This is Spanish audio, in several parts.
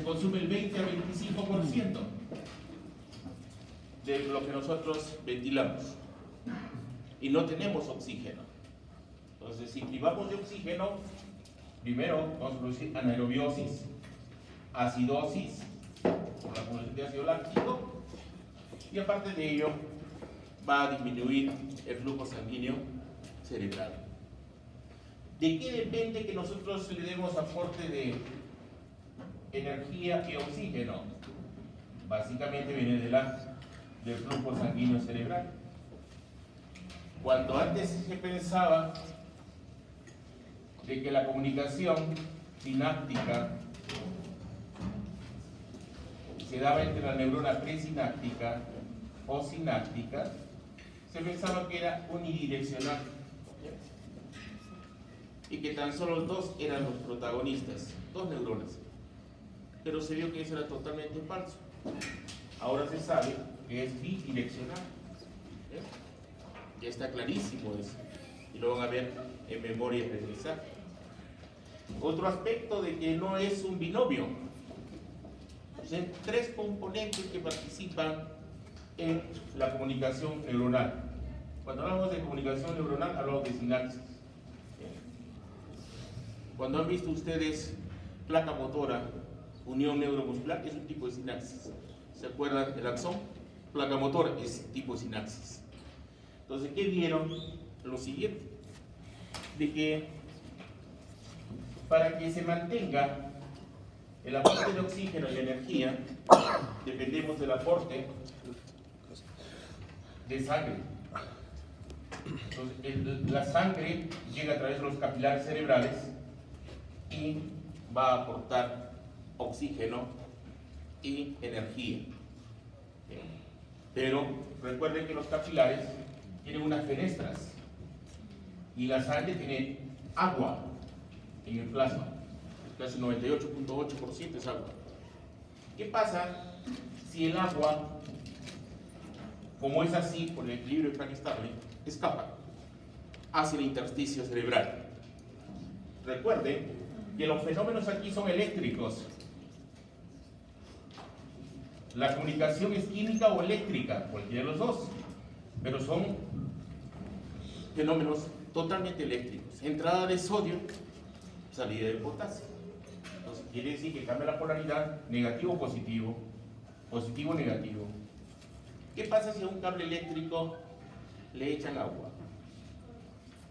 se consume el 20 a 25% de lo que nosotros ventilamos y no tenemos oxígeno. Entonces, si privamos de oxígeno, primero vamos a producir anaerobiosis, acidosis por la acumulación de ácido láctico, y aparte de ello va a disminuir el flujo sanguíneo cerebral. ¿De qué depende que nosotros le demos aporte de energía y oxígeno? Básicamente viene del flujo sanguíneo cerebral. Cuando antes se pensaba de que la comunicación sináptica se daba entre la neurona presináptica o sináptica, se pensaba que era unidireccional y que tan solo dos eran los protagonistas, dos neuronas. Pero se vio que eso era totalmente falso. Ahora se sabe que es bidireccional. Ya está clarísimo eso. Y lo van a ver en memoria de aprendizaje. Otro aspecto de que no es un binomio. Hay tres componentes que participan en la comunicación neuronal. Cuando hablamos de comunicación neuronal, hablamos de sinapsis. Cuando han visto ustedes placa motora, unión neuromuscular, es un tipo de sinapsis. ¿Se acuerdan del axón? Placa motora es tipo de sinapsis. Entonces, ¿qué vieron? Lo siguiente, de que para que se mantenga el aporte de oxígeno y energía, dependemos del aporte de sangre. Entonces, la sangre llega a través de los capilares cerebrales y va a aportar oxígeno y energía. Pero recuerden que los capilares tienen unas fenestras y la sangre tiene agua en el plasma. Casi 98.8% es agua. ¿Qué pasa si el agua, como es así, por el equilibrio estable, escapa hacia el intersticio cerebral? Recuerden que los fenómenos aquí son eléctricos. La comunicación es química o eléctrica, cualquiera de los dos, pero son fenómenos totalmente eléctricos. Entrada de sodio, salida de potasio. Entonces quiere decir que cambia la polaridad, negativo positivo, positivo negativo. ¿Qué pasa si a un cable eléctrico le echan agua?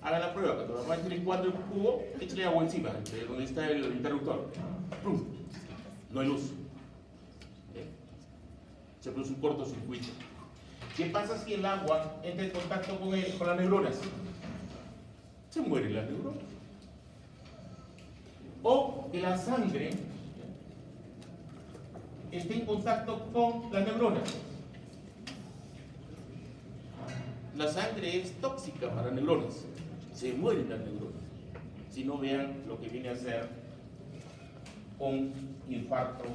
Hagan la prueba, cuando vamos a estar licuando el cubo, échale agua encima, de donde está el interruptor. ¡Pum! No hay luz. Se produce un cortocircuito. ¿Qué pasa si el agua entra en contacto con las neuronas? Se mueren las neuronas. O que la sangre esté en contacto con las neuronas. La sangre es tóxica para neuronas. Se mueren las neuronas. Si no, vean lo que viene a ser un infarto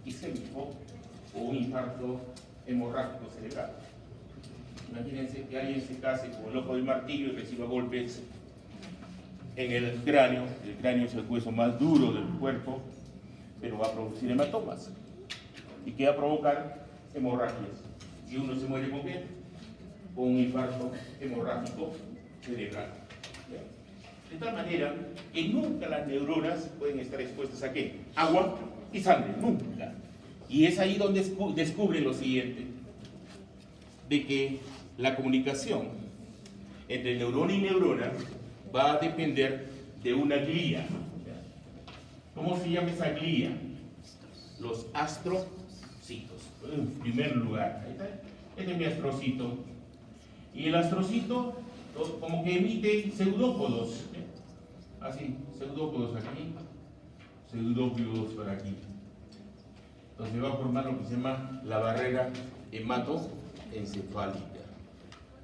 isquémico o un infarto hemorrágico cerebral. Imagínense que alguien se case con el ojo del martillo y reciba golpes en el cráneo. El cráneo es el hueso más duro del cuerpo, pero va a producir hematomas. ¿Y qué va a provocar? Hemorragias. Y uno se muere con qué? Con un infarto hemorrágico cerebral. De tal manera que nunca las neuronas pueden estar expuestas a ¿qué? Agua y sangre, nunca. Y es ahí donde descubre lo siguiente, de que la comunicación entre neurona y neurona va a depender de una glía. ¿Cómo se llama esa glía? Los astrocitos. En primer lugar, ahí está. Este es mi astrocito. Y el astrocito como que emite pseudópodos. Así, pseudópodos aquí, pseudópodos por aquí. Entonces va a formar lo que se llama la barrera hematoencefálica.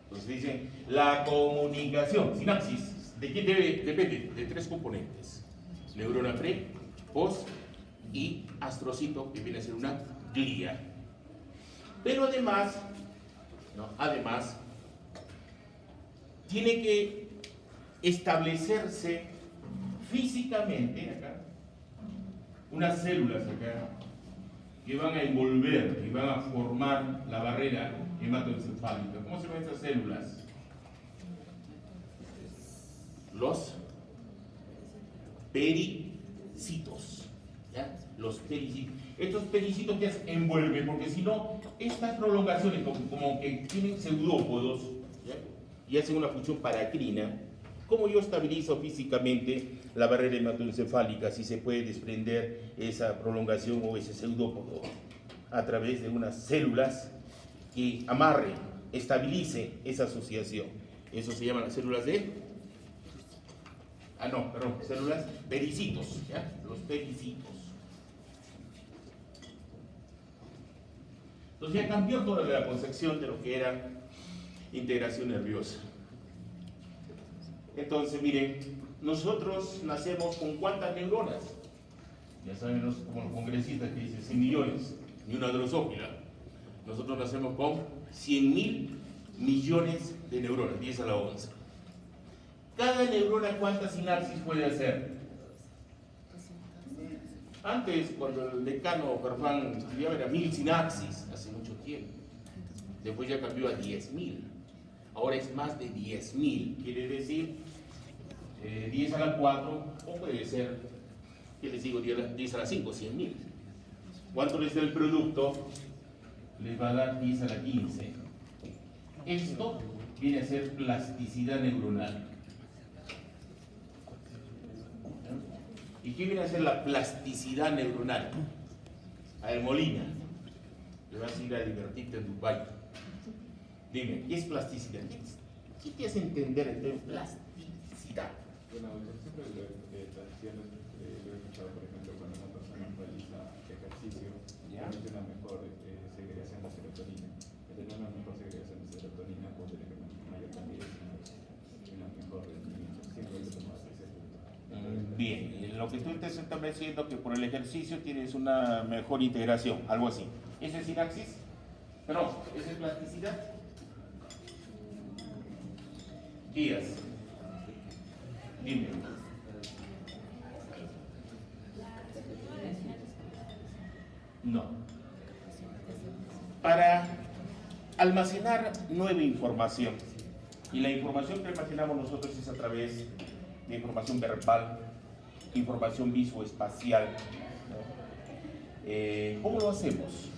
Entonces dicen, la comunicación, sinapsis, ¿de quién depende? De tres componentes. Neurona pre, post y astrocito, que viene a ser una glía. Pero además, tiene que establecerse físicamente, acá, unas células acá, que van a envolver y van a formar la barrera hematoencefálica. ¿Cómo se llaman estas células? Los pericitos. ¿Ya? Los pericitos. Estos pericitos ya se envuelven, porque si no, estas prolongaciones como que tienen pseudópodos, ¿ya? Y hacen una función paracrina. ¿Cómo yo estabilizo físicamente la barrera hematoencefálica si se puede desprender esa prolongación o ese pseudópodo? A través de unas células que amarren, estabilicen esa asociación. Eso se llaman las células de... células pericitos, ¿ya? Los pericitos. Entonces ya cambió toda la concepción de lo que era integración nerviosa. Entonces, miren, nosotros nacemos con ¿cuántas neuronas? Ya saben, como los congresistas que dicen 100 millones, ni una drosófila. Nosotros nacemos con 100.000 millones de neuronas, 10 a la 11. Cada neurona, ¿cuántas sinapsis puede hacer? Antes, cuando el decano Farfán estudiaba, era 1000 sinapsis, hace mucho tiempo. Después ya cambió a 10.000. Ahora es más de 10.000. Quiere decir 10 a la 4, o puede ser, ¿qué les digo? 10 a la 5, 100.000. ¿Cuánto les da el producto? Les va a dar 10 a la 15. Esto viene a ser plasticidad neuronal. ¿Y qué viene a ser la plasticidad neuronal? A ver, Molina, le vas a ir a divertirte en Dubái. Dime, ¿qué es plasticidad? ¿Qué te hace entender el término plasticidad? Bueno, siempre lo he escuchado, por ejemplo, cuando una persona realiza ejercicio, tiene una mejor segregación de serotonina. Tener una mejor segregación de serotonina puede tener mayor cantidad y una mejor rendimiento. Siempre hay que tomar ese punto. Bien, lo que tú estás estableciendo que por el ejercicio tienes una mejor integración, algo así. ¿Eso es sinapsis? No, ¿eso es plasticidad? Díaz, dime. No. Para almacenar nueva información, y la información que almacenamos nosotros es a través de información verbal, información visoespacial, ¿no? ¿Cómo lo hacemos?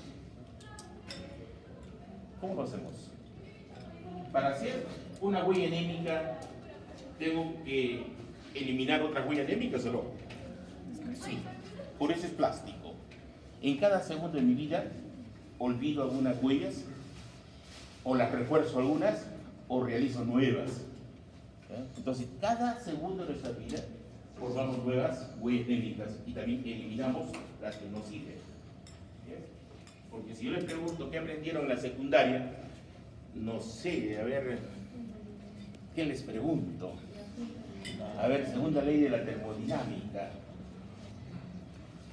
¿Cómo lo hacemos? Para hacer una huella anémica, ¿tengo que eliminar otras huellas anémicas o no? Sí, por eso es plástico. En cada segundo de mi vida, olvido algunas huellas, o las refuerzo algunas, o realizo nuevas. Entonces, cada segundo de nuestra vida formamos nuevas huellas anémicas y también eliminamos las que no sirven. Porque si yo les pregunto qué aprendieron en la secundaria, no sé, a ver, ¿qué les pregunto? A ver, segunda ley de la termodinámica,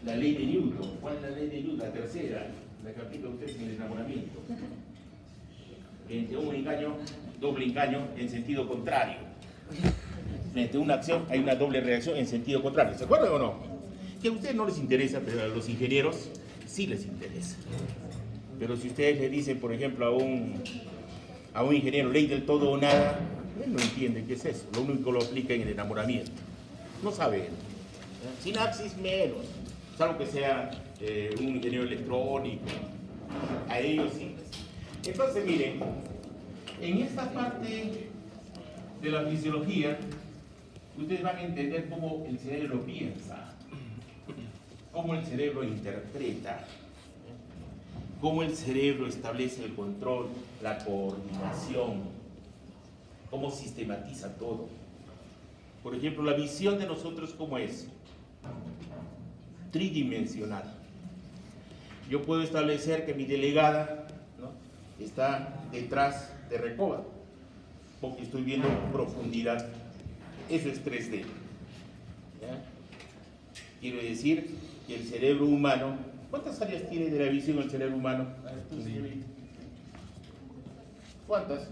la ley de Newton. ¿Cuál es la ley de Newton? La tercera, la que aplica ustedes en el enamoramiento. Frente a un engaño, doble engaño en sentido contrario. Frente a una acción hay una doble reacción en sentido contrario. ¿Se acuerdan o no? Que a ustedes no les interesa, pero a los ingenieros sí les interesa. Pero si ustedes le dicen, por ejemplo, a un ingeniero, ley del todo o nada, él no entiende qué es eso. Lo único que lo aplica en el enamoramiento. No sabe él. Sinapsis menos, salvo que sea un ingeniero electrónico. A ellos sí. Entonces, miren, en esta parte de la fisiología, ustedes van a entender cómo el cerebro piensa, cómo el cerebro interpreta, cómo el cerebro establece el control, la coordinación, cómo sistematiza todo. Por ejemplo, la visión de nosotros, ¿cómo es? Tridimensional. Yo puedo establecer que mi delegada, ¿no?, está detrás de Recoba, porque estoy viendo profundidad. Eso es 3D. ¿Ya? Quiero decir que el cerebro humano, ¿cuántas áreas tiene de la visión el cerebro humano? ¿Cuántas?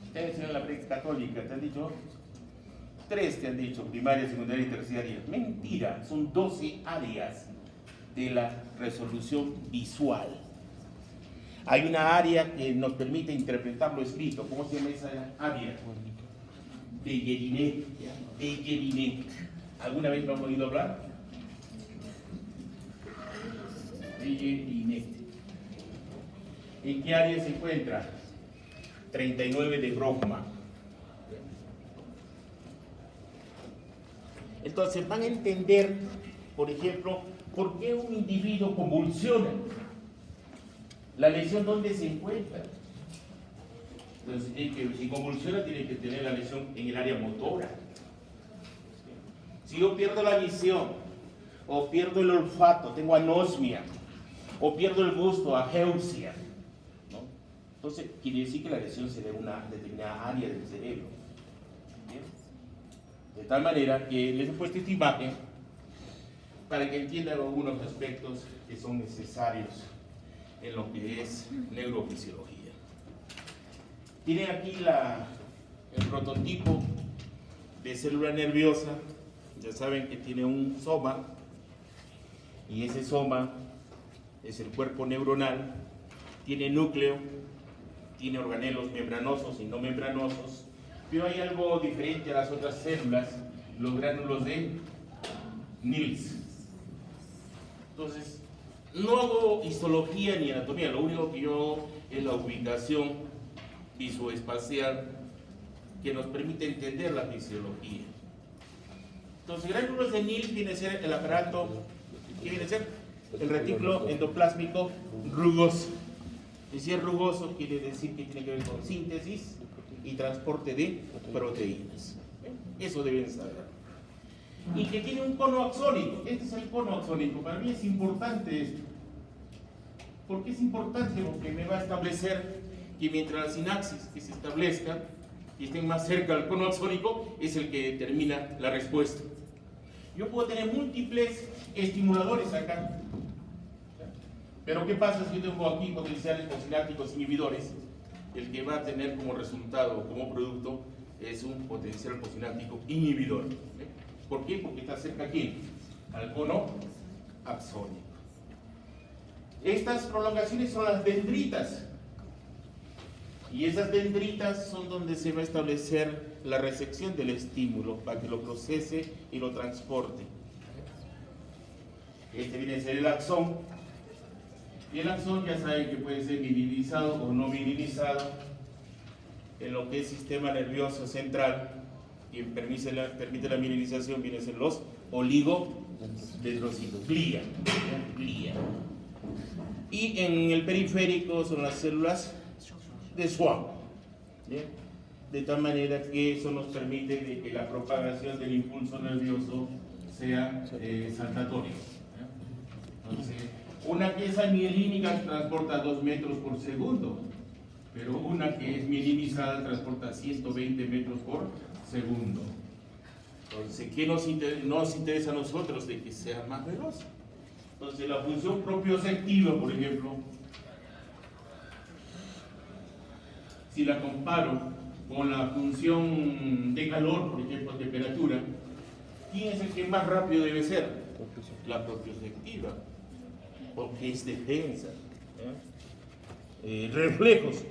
Ustedes en la práctica católica te han dicho 3, te han dicho, primaria, secundaria y terciaria. Mentira, son 12 áreas. de la resolución visual. Hay una área que nos permite interpretar lo escrito. ¿Cómo se llama esa área? Bellevinet. Bellevinet. ¿Alguna vez lo han oído hablar? Bellevinet. ¿En qué área se encuentra? 39 de Brockman. Entonces van a entender, por ejemplo, por qué un individuo convulsiona. La lesión, ¿dónde se encuentra? Entonces, si convulsiona, tiene que tener la lesión en el área motora. Si yo pierdo la visión, o pierdo el olfato, tengo anosmia, o pierdo el gusto, ageusia, ¿no? Entonces, quiere decir que la lesión se debe a una determinada área del cerebro. ¿Bien? De tal manera que les he puesto esta imagen para que entiendan algunos aspectos que son necesarios en lo que es neurofisiología. Tienen aquí el prototipo de célula nerviosa. Ya saben que tiene un soma, y ese soma es el cuerpo neuronal. Tiene núcleo, tiene organelos membranosos y no membranosos, pero hay algo diferente a las otras células, los gránulos de Nils. Entonces, no hago histología ni anatomía, lo único que yo hago es la ubicación visoespacial que nos permite entender la fisiología. Entonces, gránulos de Nils viene a ser el aparato, ¿qué viene a ser? El retículo endoplásmico rugoso. Y si es rugoso, quiere decir que tiene que ver con síntesis y transporte de proteínas. Eso deben saber. Y que tiene un cono axónico. Este es el cono axónico. Para mí es importante esto. ¿Por qué es importante? Porque me va a establecer que mientras la sinapsis que se establezca y estén más cerca del cono axónico, es el que determina la respuesta. Yo puedo tener múltiples estimuladores acá. Pero ¿qué pasa si yo tengo aquí potenciales posinápticos inhibidores? El que va a tener como resultado, como producto, es un potencial posináptico inhibidor. ¿Por qué? Porque está cerca aquí, al cono axónico. Estas prolongaciones son las dendritas. Y esas dendritas son donde se va a establecer la recepción del estímulo para que lo procese y lo transporte. Este viene a ser el axón. Y el axón ya saben que puede ser mimerizado o no mimerizado en lo que es sistema nervioso central. Quien permite la mineralización vienen a ser los oligodendrocitos, glía. Y en el periférico son las células de Schwann. ¿Bien? De tal manera que eso nos permite de que la propagación del impulso nervioso sea saltatorio. Entonces, una pieza mielínica transporta 2 metros por segundo, pero una que es mielinizada transporta 120 metros por segundo. Entonces, ¿qué nos interesa a nosotros? De que sea más veloz. Entonces, la función propioceptiva, por ejemplo, si la comparo con la función de calor, por ejemplo, temperatura, ¿quién es el que más rápido debe ser? La propioceptiva, porque es defensa. Reflejos,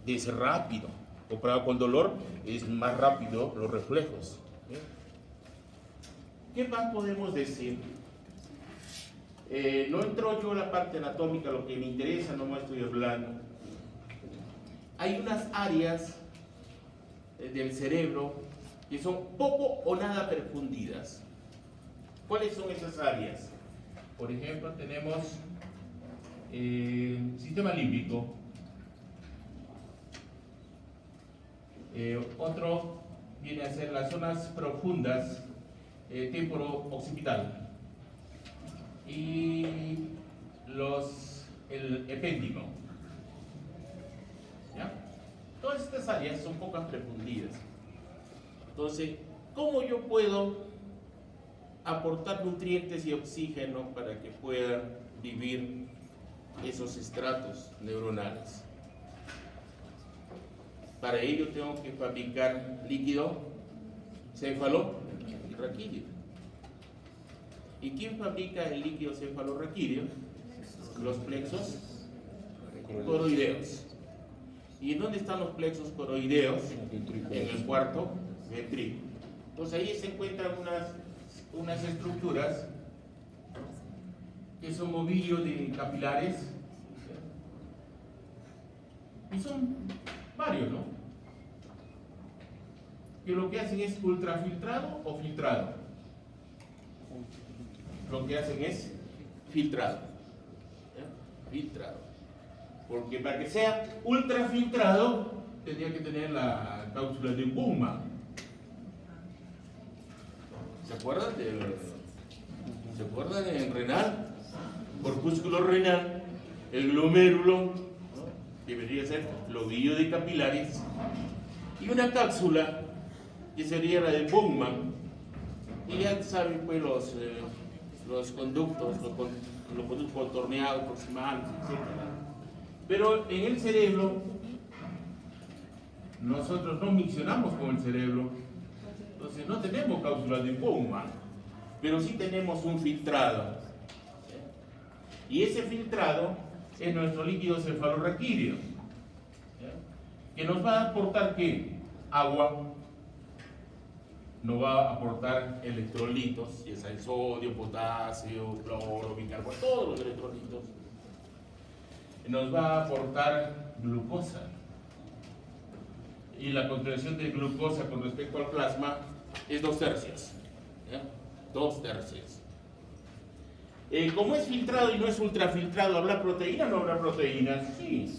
es rápido. Comparado con dolor, es más rápido los reflejos. ¿Qué más podemos decir? No entro yo en la parte anatómica, lo que me interesa, no me estoy hablando. Hay unas áreas del cerebro que son poco o nada perfundidas. ¿Cuáles son esas áreas? Por ejemplo, tenemos sistema límbico. Otro viene a ser las zonas profundas, temporo-occipital. Y el epéndimo. ¿Ya? Todas estas áreas son pocas perfundidas. Entonces, ¿cómo yo puedo aportar nutrientes y oxígeno para que puedan vivir esos estratos neuronales? Para ello tengo que fabricar líquido céfalo y raquídeo. ¿Y quién fabrica el líquido cefalorraquídeo? Los plexos coroideos. ¿Y dónde están los plexos coroideos? En el cuarto ventrículo. Entonces ahí se encuentran unas estructuras que son ovillos de capilares, y son varios, ¿no? Que lo que hacen es ultrafiltrado o filtrado. Lo que hacen es filtrado. ¿Ya? Filtrado. Porque para que sea ultrafiltrado tendría que tener la cápsula de Bowman. ¿Se acuerdan del renal? Corpúsculo renal, el glomérulo, ¿no? Que vendría a ser lobillo de capilares, y una cápsula que sería la de Bowman. Y ya saben pues los conductos, los conductos contorneados, proximales, etc. Pero en el cerebro nosotros no miccionamos con el cerebro, entonces no tenemos cápsulas de Bowman, pero sí tenemos un filtrado. Y ese filtrado es nuestro líquido cefalorraquídeo, que nos va a aportar ¿qué? Agua, nos va a aportar electrolitos, ya sea el sodio, potasio, cloro, bicarbonato, todos los electrolitos. Nos va a aportar glucosa. Y la concentración de glucosa con respecto al plasma es 2/3. ¿Ya? 2/3. Como es filtrado y no es ultrafiltrado, ¿habrá proteína o no habrá proteínas? Sí,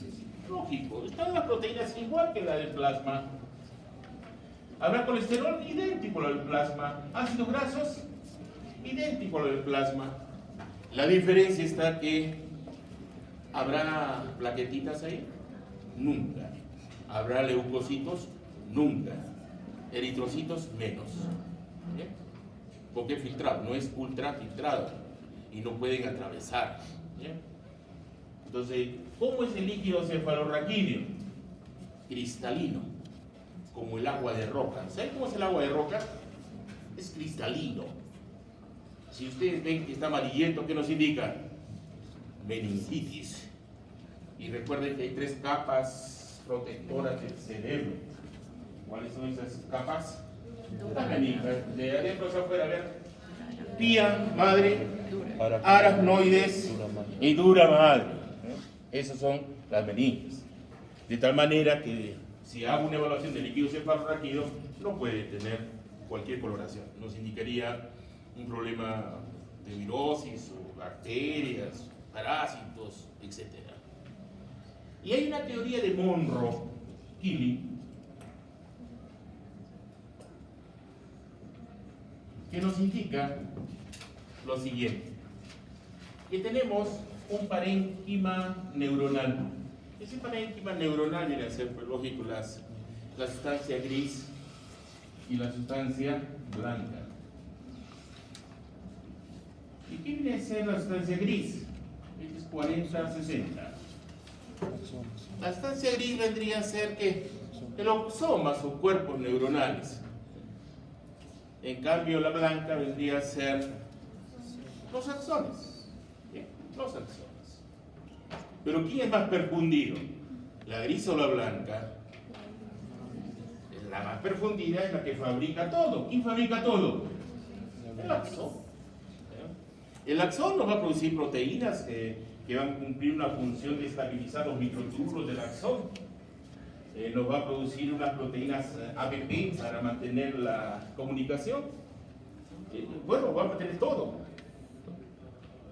lógico. Están las proteínas igual que la del plasma. ¿Habrá colesterol? Idéntico al del plasma. ¿Ácidos grasos? Idéntico al del plasma. La diferencia está que ¿habrá plaquetitas ahí? Nunca. ¿Habrá leucocitos? Nunca. Eritrocitos, menos. ¿Bien? Porque es filtrado, no es ultrafiltrado y no pueden atravesar. ¿Bien? Entonces, ¿cómo es el líquido cefalorraquídeo? Cristalino, como el agua de roca. ¿Saben cómo es el agua de roca? Es cristalino. Si ustedes ven que está amarillento, ¿qué nos indica? Meningitis. Y recuerden que hay 3 capas protectoras del cerebro. ¿Cuáles son esas capas? Las meninges. De adentro hacia afuera, a ver. Tía, madre, aracnoides y dura madre. Esas son las meninges. De tal manera que si hago una evaluación del líquido cefalorraquídeo, no puede tener cualquier coloración. Nos indicaría un problema de virosis o bacterias, parásitos, etc. Y hay una teoría de Monro-Killing que nos indica lo siguiente, que tenemos un parénquima neuronal. Ese parénquima neuronal viene a ser, pues, lógico, la sustancia gris y la sustancia blanca. ¿Y qué viene a ser la sustancia gris? Es 40-60. La sustancia gris vendría a ser que el oxomas o cuerpos neuronales. En cambio, la blanca vendría a ser los axones. ¿Bien? Los axones. Pero ¿quién es más perfundida? ¿La gris o la blanca? La más perfundida es la que fabrica todo. ¿Quién fabrica todo? El axón. El axón nos va a producir proteínas que van a cumplir una función de estabilizar los microtúbulos del axón. Nos va a producir unas proteínas APP para mantener la comunicación. Bueno, va a mantener todo.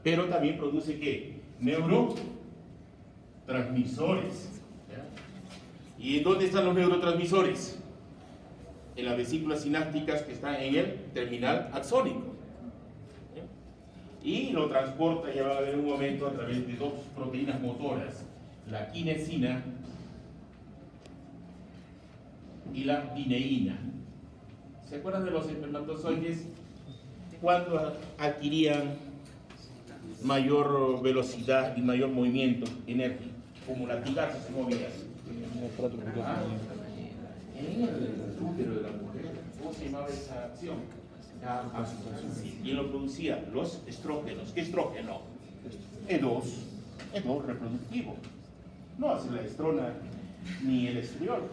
Pero también produce ¿qué? Neurotransmisores. ¿Y dónde están los neurotransmisores? En las vesículas sinápticas que están en el terminal axónico. Y lo transporta, ya va a haber un momento, a través de 2 proteínas motoras, la quinesina y la pineína. ¿Se acuerdan de los espermatozoides? Cuando adquirían mayor velocidad y mayor movimiento enérgico, como latigazo se movían. En el útero de la mujer, ¿cómo se llamaba esa acción? Sí, y lo producía los estrógenos. ¿Qué estrógeno? E2, E2 reproductivo. No hace la estrona ni el estriol.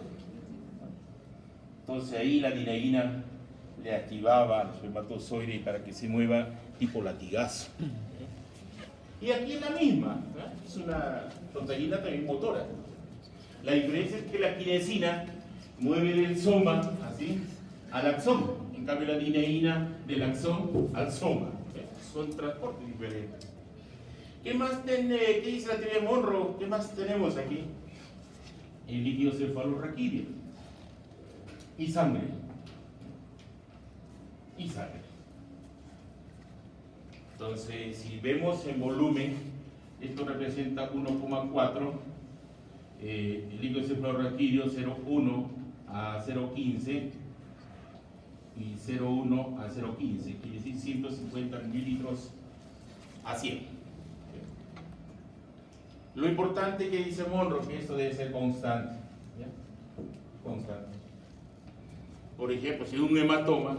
Entonces ahí la direína le activaba al espermatozoide para que se mueva tipo latigazo. Y aquí es la misma, ¿no? Es una proteína también motora. La diferencia es que la quinesina mueve del soma, así, al axón. En cambio la dineína del axón al soma. Son transportes diferentes. ¿Qué más ¿Qué dice la teoría de Monroe? ¿Qué más tenemos aquí? El líquido cefalorraquídeo. Y sangre. Y sangre. Entonces, si vemos en volumen, esto representa 1,4, el líquido cefalorraquídeo 0,1 a 0,15 y 0,1 a 0,15, quiere decir 150 mililitros a 100. Lo importante que dice Monroe, que esto debe ser constante. ¿Ya? Constante. Por ejemplo, si hay un hematoma,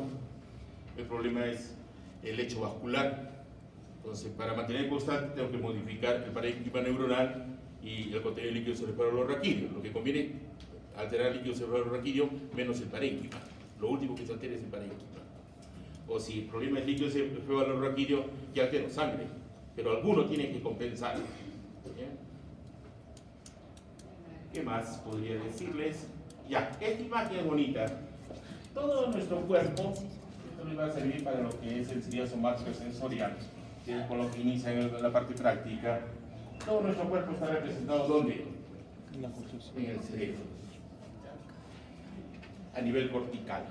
el problema es el lecho vascular. Entonces, para mantener constante, tengo que modificar el parénquima neuronal y el contenido del líquido cefalorraquídeo. Lo que conviene, alterar el líquido cefalorraquídeo menos el parénquima. Lo último que se altera es el parénquima. O si el problema es líquido cefalorraquídeo, ya altero sangre. Pero alguno tiene que compensar. ¿Bien? ¿Qué más podría decirles? Ya, esta imagen es bonita. Todo nuestro cuerpo, esto les va a servir para lo que es el sería somático sensorial, que es con lo que inicia en la parte práctica. Todo nuestro cuerpo está representado ¿dónde? En el cerebro, a nivel cortical.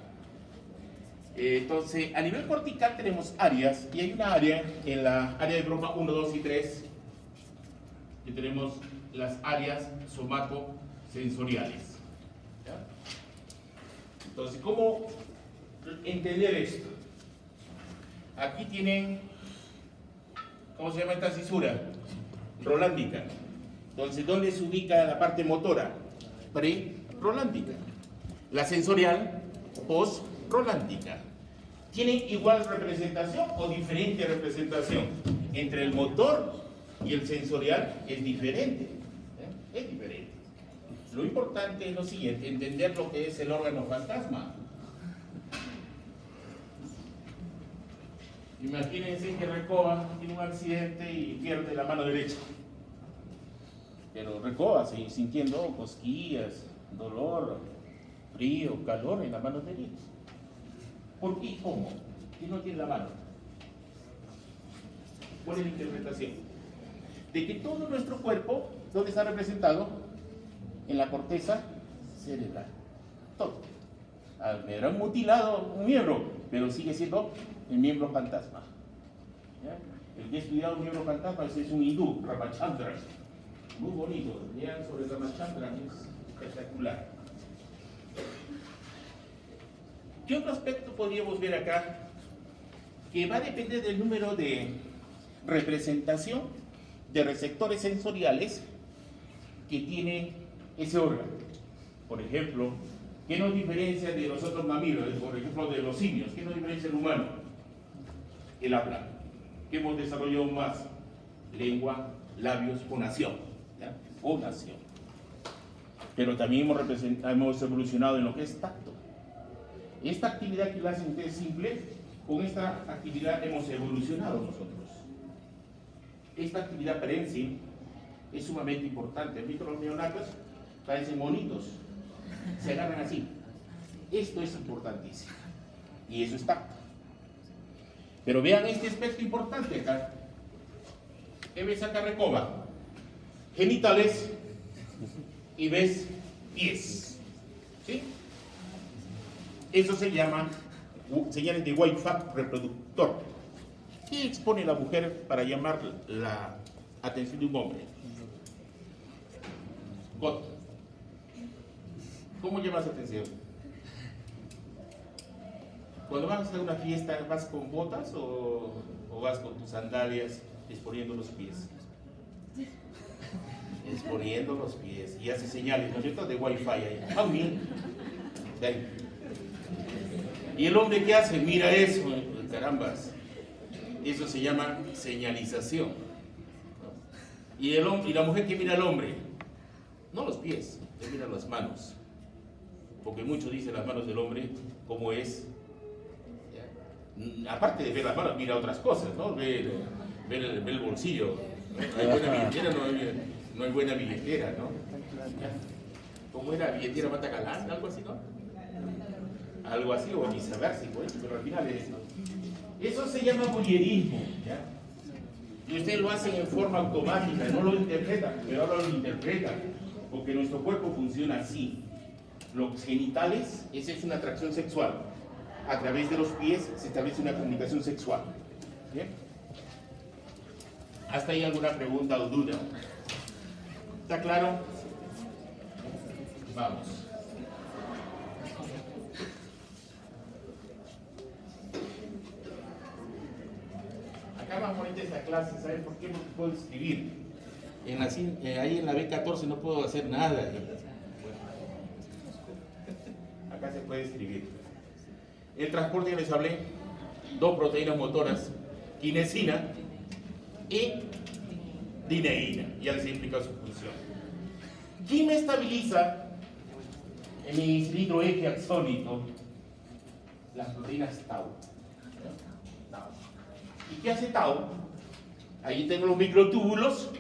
Entonces, a nivel cortical tenemos áreas, y hay una área en la área de Broca 1, 2 y 3, que tenemos las áreas somatosensoriales. ¿Ya? Entonces, ¿cómo entender esto? Aquí tienen, ¿cómo se llama esta cisura? Rolándica. Entonces, ¿dónde se ubica la parte motora? Pre-rolándica. La sensorial, post-rolándica. ¿Tienen igual representación o diferente representación? Entre el motor y el sensorial es diferente. Es diferente. Lo importante es lo siguiente, entender lo que es el órgano fantasma. Imagínense que Recoba tiene un accidente y pierde la mano derecha. Pero Recoba sigue sintiendo cosquillas, dolor, frío, calor en la mano derecha. ¿Por qué y cómo? ¿Qué no tiene la mano? ¿Cuál es la interpretación? De que todo nuestro cuerpo, ¿dónde está representado? En la corteza cerebral. Todo. Me habrán mutilado un miembro, pero sigue siendo el miembro fantasma. ¿Ya? El que ha estudiado un miembro fantasma es un hindú, Ramachandra. Muy bonito. Lean sobre Ramachandra, es espectacular. ¿Qué otro aspecto podríamos ver acá? Que va a depender del número de representación de receptores sensoriales que tiene ese órgano. Por ejemplo, ¿qué nos diferencia de los otros mamíferos? Por ejemplo, de los simios. ¿Qué nos diferencia del humano? El habla. ¿Qué hemos desarrollado más? Lengua, labios, fonación. ¿Ya? Fonación. Pero también hemos evolucionado en lo que es tacto. Esta actividad que la hacen ustedes simple, con esta actividad hemos evolucionado nosotros. Esta actividad prensil es sumamente importante. ¿Han visto los neonatos? Parecen monitos. Se agarran así. Esto es importantísimo. Y eso es tacto. Pero vean este aspecto importante acá. ¿Qué ves acá, Recoba? Genitales y ves pies. ¿Sí? Eso se llama señales de White-Fat reproductor. ¿Qué expone la mujer para llamar la atención de un hombre? Got. ¿Cómo llamas la atención? Cuando vas a una fiesta, ¿vas con botas o vas con tus sandalias exponiendo los pies? Exponiendo los pies y hace señales, ¿no es cierto? De Wi-Fi ahí. De ahí. ¿Y el hombre qué hace? Mira eso. Carambas, eso se llama señalización. Y el hombre, y la mujer que mira al hombre, no los pies, le mira las manos. Porque muchos dicen las manos del hombre, como es. Aparte de ver las manos, mira otras cosas, ¿no? Ver el bolsillo. ¿No? Hay buena billetera, no hay buena billetera, ¿no? ¿Cómo era? ¿Billetera mata galán? Algo así, ¿no? Algo así, o viceversa, pero al final es eso. Eso se llama voyerismo, ¿ya? Y ustedes lo hacen en forma automática, no lo interpretan, pero ahora lo interpretan, porque nuestro cuerpo funciona así. Los genitales, esa es una atracción sexual. A través de los pies se establece una comunicación sexual. ¿Bien? ¿Hasta ahí alguna pregunta o duda? ¿Está claro? Vamos. Acá más bonita esta clase, ¿saben por qué? Porque puedo escribir. Ahí en la B14 no puedo hacer nada. Acá se puede escribir. El transporte, ya les hablé, 2 proteínas motoras, kinesina y dineína. Ya les he explicado su función. ¿Quién me estabiliza en mi cilindro eje axónico? Las proteínas tau. ¿Y qué hace tau? Ahí tengo los microtúbulos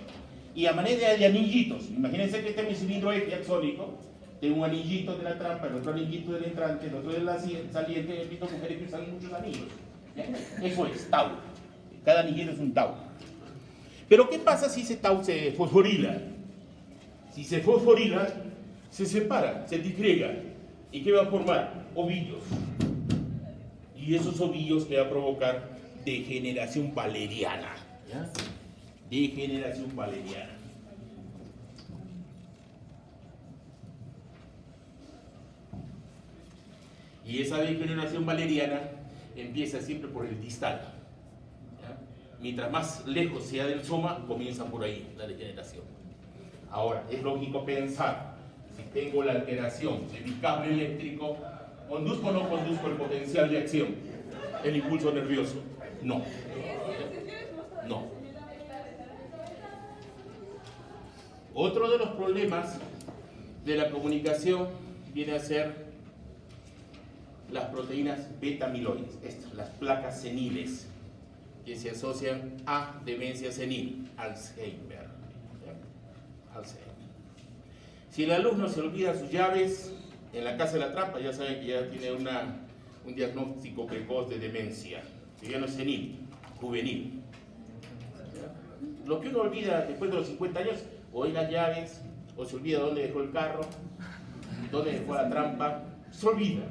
y a manera de anillitos. Imagínense que este es mi cilindro eje axónico. Tengo un anillito de la trampa, el otro anillito del entrante, el otro de la saliente. He visto mujeres que usan muchos anillos. ¿Ya? Eso es tau. Cada anillito es un tau. Pero ¿qué pasa si ese tau se fosforila? Si se fosforila, se separa, se disgrega. ¿Y qué va a formar? Ovillos. Y esos ovillos que va a provocar degeneración valeriana. ¿Ya? Degeneración valeriana. Y esa degeneración valeriana empieza siempre por el distal. ¿Ya? Mientras más lejos sea del soma, comienza por ahí la degeneración. Ahora, es lógico pensar, si tengo la alteración de mi cable eléctrico, ¿conduzco o no conduzco el potencial de acción? ¿El impulso nervioso? No. No. Otro de los problemas de la comunicación viene a ser las proteínas beta-amiloides, estas, las placas seniles, que se asocian a demencia senil, Alzheimer. Alzheimer. Si el alumno se olvida sus llaves en la casa de la trampa, ya saben que ya tiene un diagnóstico precoz de demencia, que ya no es senil, juvenil. Lo que uno olvida después de los 50 años, o es las llaves, o se olvida dónde dejó el carro, dónde dejó la trampa, se olvida.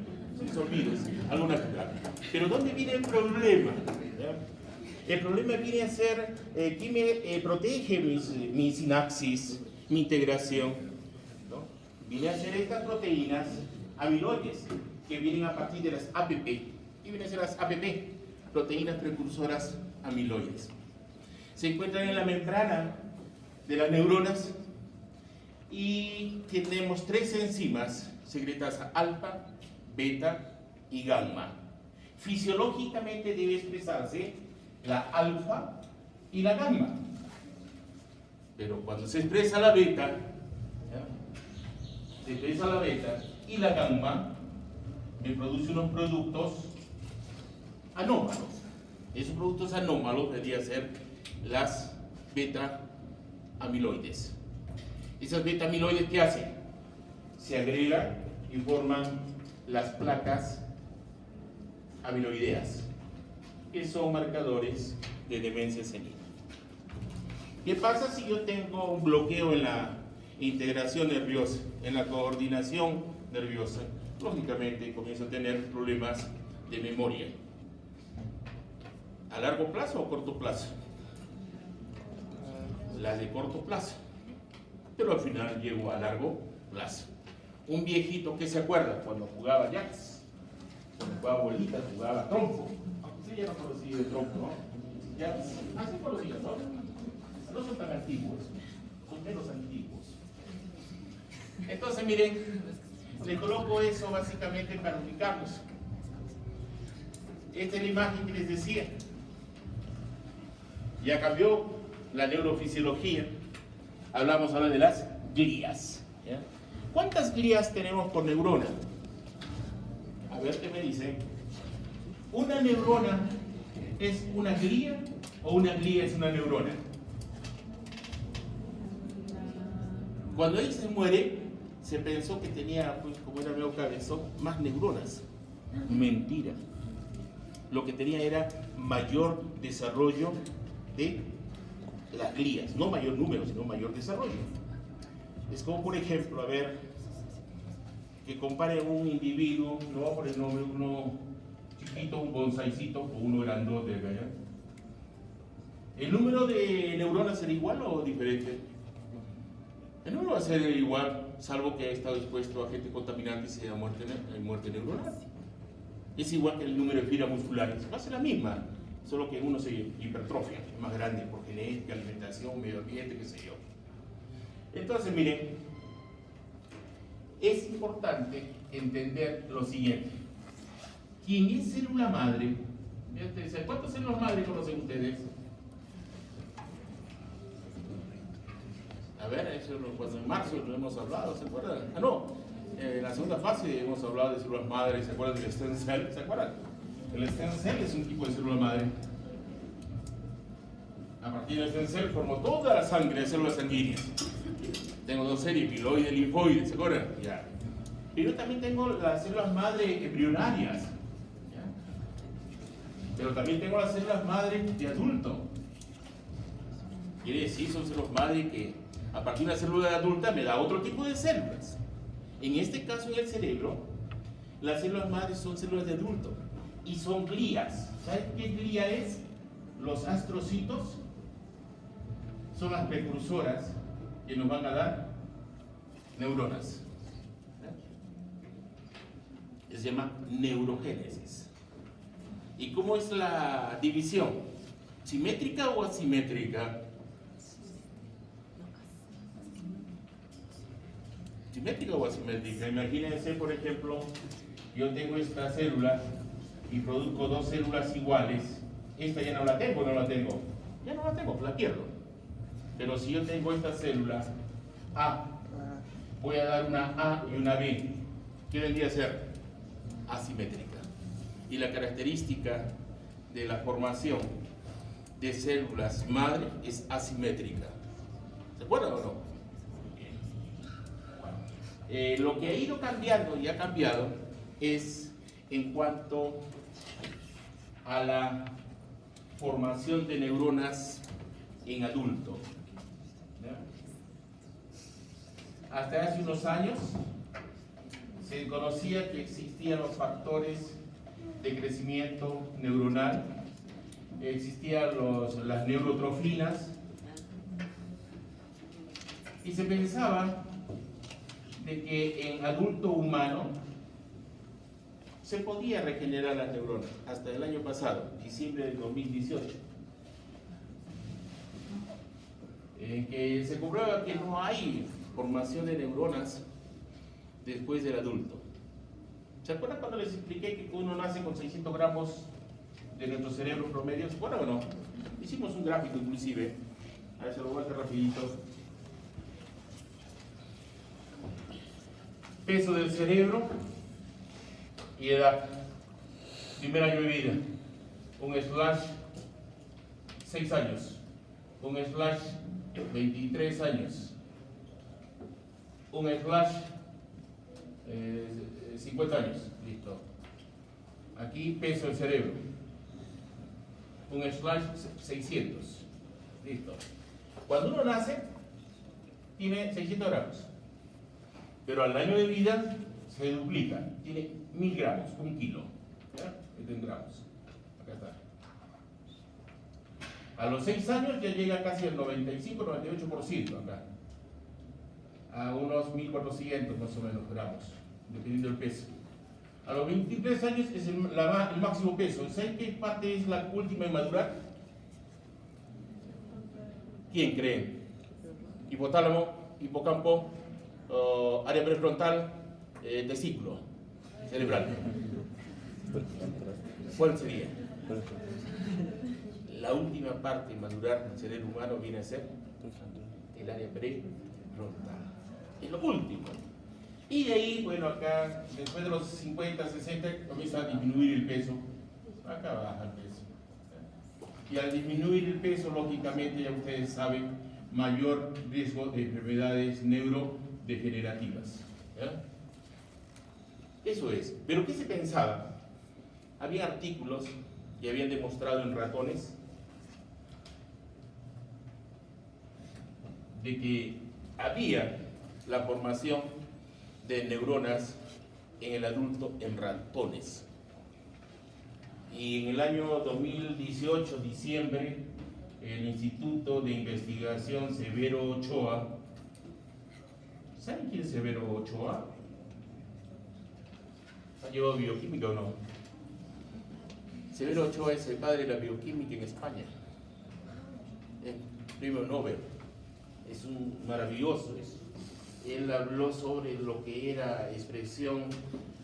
Se olvida, algo natural. Pero ¿dónde viene el problema? ¿Ya? El problema viene a ser ¿quién me protege mi sinapsis, mi integración? ¿No? Viene a ser estas proteínas amiloides que vienen a partir de las APP. ¿Qué vienen a ser las APP? Proteínas precursoras amiloides. Se encuentran en la membrana de las neuronas y tenemos 3 enzimas secretas alfa, beta y gamma. Fisiológicamente debe expresarse la alfa y la gamma. Pero cuando se expresa la beta, ¿ya? Se expresa la beta y la gamma, me produce unos productos anómalos. Esos productos anómalos deberían ser las beta amiloides. Esas beta amiloides, ¿qué hacen? Se agregan y forman las placas amiloideas, que son marcadores de demencia senil. ¿Qué pasa si yo tengo un bloqueo en la integración nerviosa, en la coordinación nerviosa? Lógicamente comienzo a tener problemas de memoria. ¿A largo plazo o corto plazo? Las de corto plazo, pero al final llego a largo plazo. Un viejito que se acuerda cuando jugaba jacks, cuando jugaba bolitas, jugaba trompo. Usted ya no conocía el trompo, ¿no? Ya, así conocía, ¿no? No son tan antiguos, son menos antiguos. Entonces, miren, le coloco eso básicamente para ubicarlos. Esta es la imagen que les decía. Ya cambió la neurofisiología. Hablamos ahora de las glías. ¿Ya? ¿Cuántas glías tenemos por neurona? A ver qué me dicen. ¿Una neurona es una glía o una glía es una neurona? Cuando él se muere, se pensó que tenía, pues, como era medio cabezón, más neuronas. Mentira. Lo que tenía era mayor desarrollo de las glías. No mayor número, sino mayor desarrollo. Es como, por ejemplo, a ver, que compare un individuo, no va por el nombre, uno chiquito, un bonsaicito o uno grandote acá, ¿ya? ¿El número de neuronas será igual o diferente? El número va a ser igual, salvo que haya estado expuesto a agente contaminante y sea muerte neuronal. Es igual que el número de fibras musculares, va a ser la misma, solo que uno se hipertrofia, es más grande por genética, alimentación, medio ambiente, qué sé yo. Entonces, miren, es importante entender lo siguiente. ¿Quién es célula madre? ¿Cuántas células madre conocen ustedes? A ver, eso cuando en marzo lo hemos hablado, ¿se acuerdan? Ah, no, en la segunda fase hemos hablado de células madre, ¿se acuerdan del stem cell? ¿Se acuerdan? El stem cell es un tipo de célula madre. A partir del stem cell formó toda la sangre de células sanguíneas. Tengo dos series, piloide y linfoide, ¿se acuerdan? Ya. Pero también tengo las células madre embrionarias. ¿Ya? Pero también tengo las células madre de adulto. Quiere decir, son células madre que a partir de una célula adulta me da otro tipo de células. En este caso, en el cerebro, las células madres son células de adulto y son glías. ¿Saben qué glía es? Los astrocitos son las precursoras que nos van a dar neuronas. Se llama neurogénesis. ¿Y cómo es la división? ¿Simétrica o asimétrica? ¿Simétrica o asimétrica? Imagínense, por ejemplo, yo tengo esta célula y produzco dos células iguales. Esta ya no la tengo, no la tengo. Ya no la tengo, la pierdo. Pero si yo tengo esta célula A, voy a dar una A y una B. ¿Qué vendría a ser? Asimétrica. Y la característica de la formación de células madre es asimétrica. ¿Se acuerdan o no? Lo que ha ido cambiando y ha cambiado es en cuanto a la formación de neuronas en adulto. ¿Ya? Hasta hace unos años se conocía que existían los factores de crecimiento neuronal, existían las neurotrofinas, y se pensaba de que en adulto humano se podía regenerar las neuronas hasta el año pasado, diciembre del 2018, que se comprueba que no hay formación de neuronas después del adulto. ¿Se acuerdan cuando les expliqué que uno nace con 600 gramos de nuestro cerebro promedio? ¿Se acuerdan o no? Hicimos un gráfico inclusive, a ver, se lo voy a hacer rapidito. Peso del cerebro y edad. Primer año de vida. Un slash 6 años. Un slash 23 años. Un slash 50 años. Listo. Aquí peso del cerebro. Un slash 600. Listo. Cuando uno nace, tiene 600 gramos. Pero al año de vida se duplica, tiene 1000 gramos, 1 kilo. ¿Ya? 10 gramos. Acá está. A los 6 años ya llega casi al 95-98% acá. A unos 1400 más o menos gramos, dependiendo del peso. A los 23 años es el máximo peso. ¿Saben qué parte es la última en madurar? ¿Quién cree? Hipotálamo, hipocampo, área prefrontal, testículo cerebral. ¿Cuál sería? La última parte de madurar del cerebro humano viene a ser el área prefrontal. Es lo último. Y de ahí, bueno, acá, después de los 50, 60, comienza a disminuir el peso. Acá baja el peso. Y al disminuir el peso, lógicamente, ya ustedes saben, mayor riesgo de enfermedades neurodegenerativas. ¿Ya? Eso es. Pero ¿qué se pensaba? Había artículos que habían demostrado en ratones de que había la formación de neuronas en el adulto en ratones. Y en el año 2018, diciembre, el Instituto de Investigación Severo Ochoa, ¿saben quién es Severo Ochoa? ¿Ha llevado bioquímica o no? Severo Ochoa es el padre de la bioquímica en España, premio Nobel. Es un maravilloso eso. Él habló sobre lo que era expresión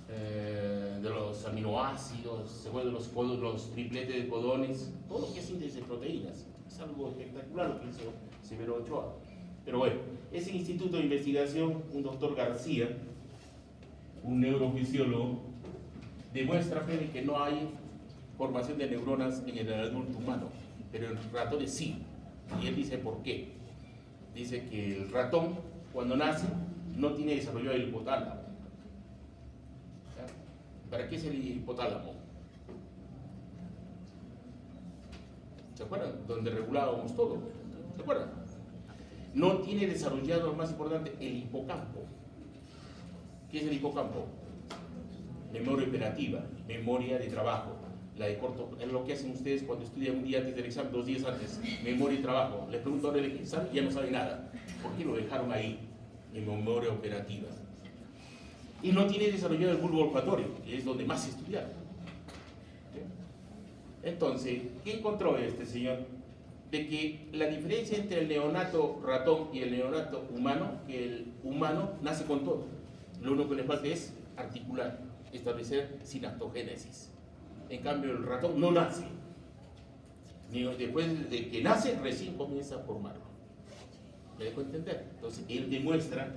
de los aminoácidos, se de los tripletes de codones, todo lo que es síntesis de proteínas. Es algo espectacular lo que hizo Severo Ochoa. Pero bueno, ese instituto de investigación, un doctor García, un neurofisiólogo, demuestra que no hay formación de neuronas en el adulto humano, pero en ratones sí. Y él dice por qué. Dice que el ratón, cuando nace, no tiene desarrollado el hipotálamo. ¿Ya? ¿Para qué es el hipotálamo? ¿Se acuerdan? Donde regulábamos todo. ¿Se acuerdan? No tiene desarrollado, lo más importante, el hipocampo. ¿Qué es el hipocampo? Memoria operativa, memoria de trabajo. La de corto, es lo que hacen ustedes cuando estudian un día antes del examen, 2 días antes, memoria y trabajo. Les pregunto ahora el examen y ya no sabe nada. ¿Por qué lo dejaron ahí, en memoria operativa? Y no tiene desarrollado el bulbo olfatorio, que es donde más se estudia. Entonces, ¿qué encontró este señor? De que la diferencia entre el neonato ratón y el neonato humano, que el humano nace con todo. Lo único que le falta es articular, establecer sinaptogénesis. En cambio, el ratón no nace. Ni después de que nace, recién comienza a formarlo. ¿Me dejo entender? Entonces, él demuestra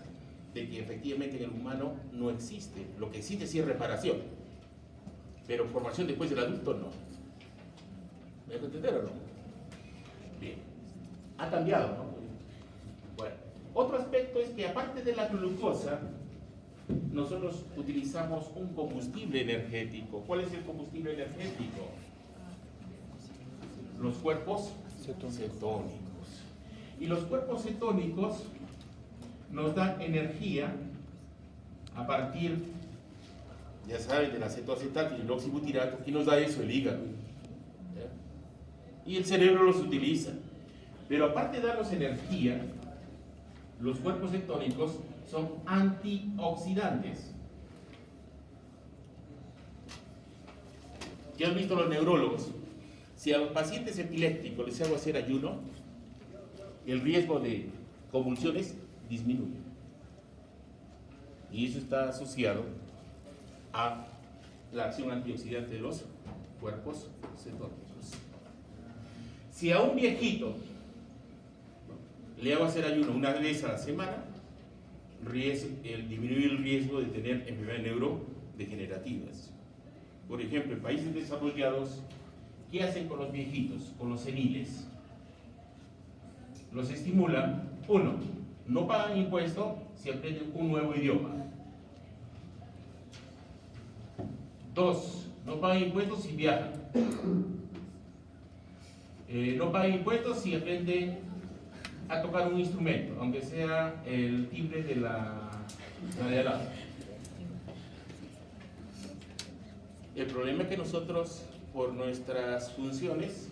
de que efectivamente en el humano no existe. Lo que existe sí es reparación. Pero formación después del adulto no. ¿Me dejo entender o no? Bien. Ha cambiado, ¿no? Bueno. Otro aspecto es que aparte de la glucosa, nosotros utilizamos un combustible energético. ¿Cuál es el combustible energético? Los cuerpos cetónicos. Y los cuerpos cetónicos nos dan energía a partir, ya saben, del acetoacetal y el oxibutirato. ¿Qué nos da eso? El hígado. ¿Ya? Y el cerebro los utiliza. Pero aparte de darnos energía, los cuerpos cetónicos son antioxidantes. ¿Qué han visto los neurólogos? Si a los pacientes epilépticos les hago hacer ayuno, el riesgo de convulsiones disminuye. Y eso está asociado a la acción antioxidante de los cuerpos cetónicos. Si a un viejito le hago hacer ayuno una vez a la semana, disminuye el riesgo de tener enfermedades neurodegenerativas. Por ejemplo, en países desarrollados, ¿qué hacen con los viejitos, con los seniles? Los estimulan. 1. No pagan impuestos si aprenden un nuevo idioma. 2. No pagan impuestos si viajan. No pagan impuestos si aprenden a tocar un instrumento, aunque sea el timbre de la de al lado. El problema es que nosotros, por nuestras funciones,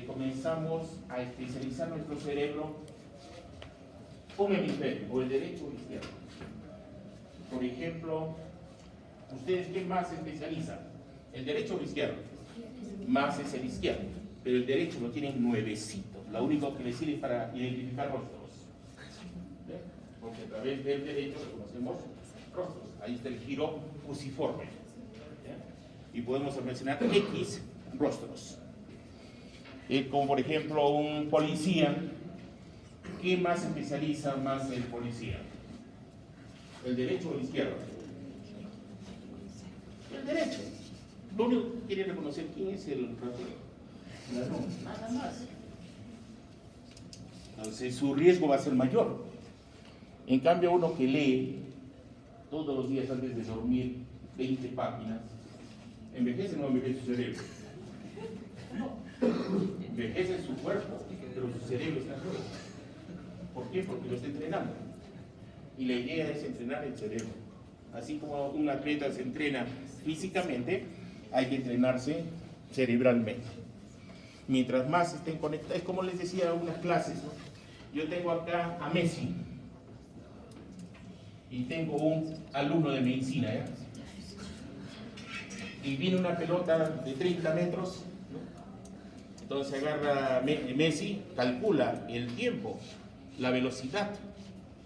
comenzamos a especializar nuestro cerebro un hemisferio, o el derecho o el izquierdo. Por ejemplo, ¿ustedes qué más se especializan? ¿El derecho o el izquierdo? Más es el izquierdo, pero el derecho lo tienen nuevecito. Lo único que les sirve para identificar rostros. ¿Ve? Porque a través del derecho reconocemos rostros. Ahí está el giro fusiforme. ¿Ya? y podemos mencionar X rostros. Como por ejemplo un policía. ¿Qué más especializa más el policía? ¿El derecho o el izquierdo? El derecho. Lo único que quiere reconocer quién es el ratero. Nada más. Entonces su riesgo va a ser mayor. En cambio, uno que lee todos los días antes de dormir 20 páginas, ¿envejece o no envejece su cerebro? No. Envejece su cuerpo, pero su cerebro está nuevo. ¿Por qué? Porque lo está entrenando. Y la idea es entrenar el cerebro. Así como un atleta se entrena físicamente, hay que entrenarse cerebralmente. Mientras más estén conectados, es como les decía en unas clases, ¿no? Yo tengo acá a Messi y tengo un alumno de medicina, ¿ya? Y viene una pelota de 30 metros, ¿no? Entonces agarra Messi, calcula el tiempo, la velocidad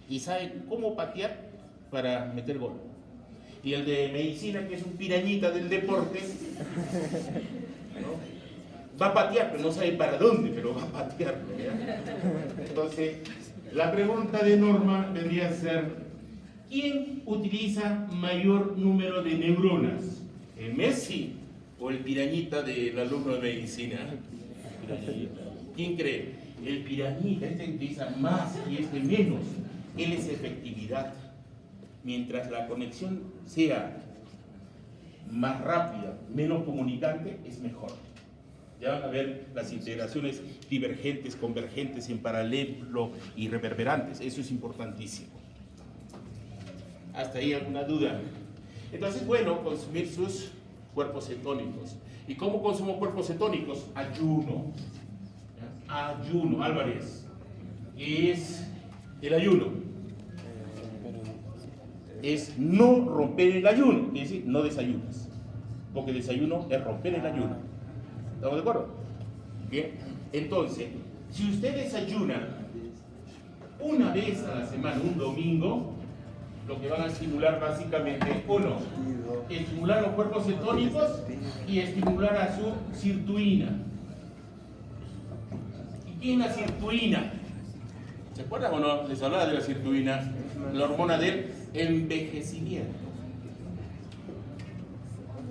y sabe cómo patear para meter gol. Y el de medicina, que es un pirañita del deporte, ¿no? Va a patear, pero no sabe para dónde, pero va a patear, ¿ya? Entonces, la pregunta de Norma vendría a ser: ¿quién utiliza mayor número de neuronas? ¿El Messi o el pirañita del alumno de medicina? ¿Quién cree? El pirañita, este utiliza más y este menos. Él es efectividad. Mientras la conexión sea más rápida, menos comunicante, es mejor. Ya van a ver las integraciones divergentes, convergentes, en paralelo y reverberantes. Eso es importantísimo. ¿Hasta ahí alguna duda? Entonces, bueno, consumir sus cuerpos cetónicos. ¿Y cómo consumo cuerpos cetónicos? Ayuno. ¿Ya? Ayuno, Álvarez. Es el ayuno. Es no romper el ayuno, es decir, no desayunas. Porque desayuno es romper el ayuno. ¿Estamos de acuerdo? Bien. Entonces, si usted desayuna una vez a la semana, un domingo, lo que van a estimular básicamente, uno, estimular los cuerpos cetónicos y estimular a su sirtuina. ¿Y quién es la sirtuina? ¿Se acuerdan o no? Les hablaba de la sirtuina, la hormona del envejecimiento.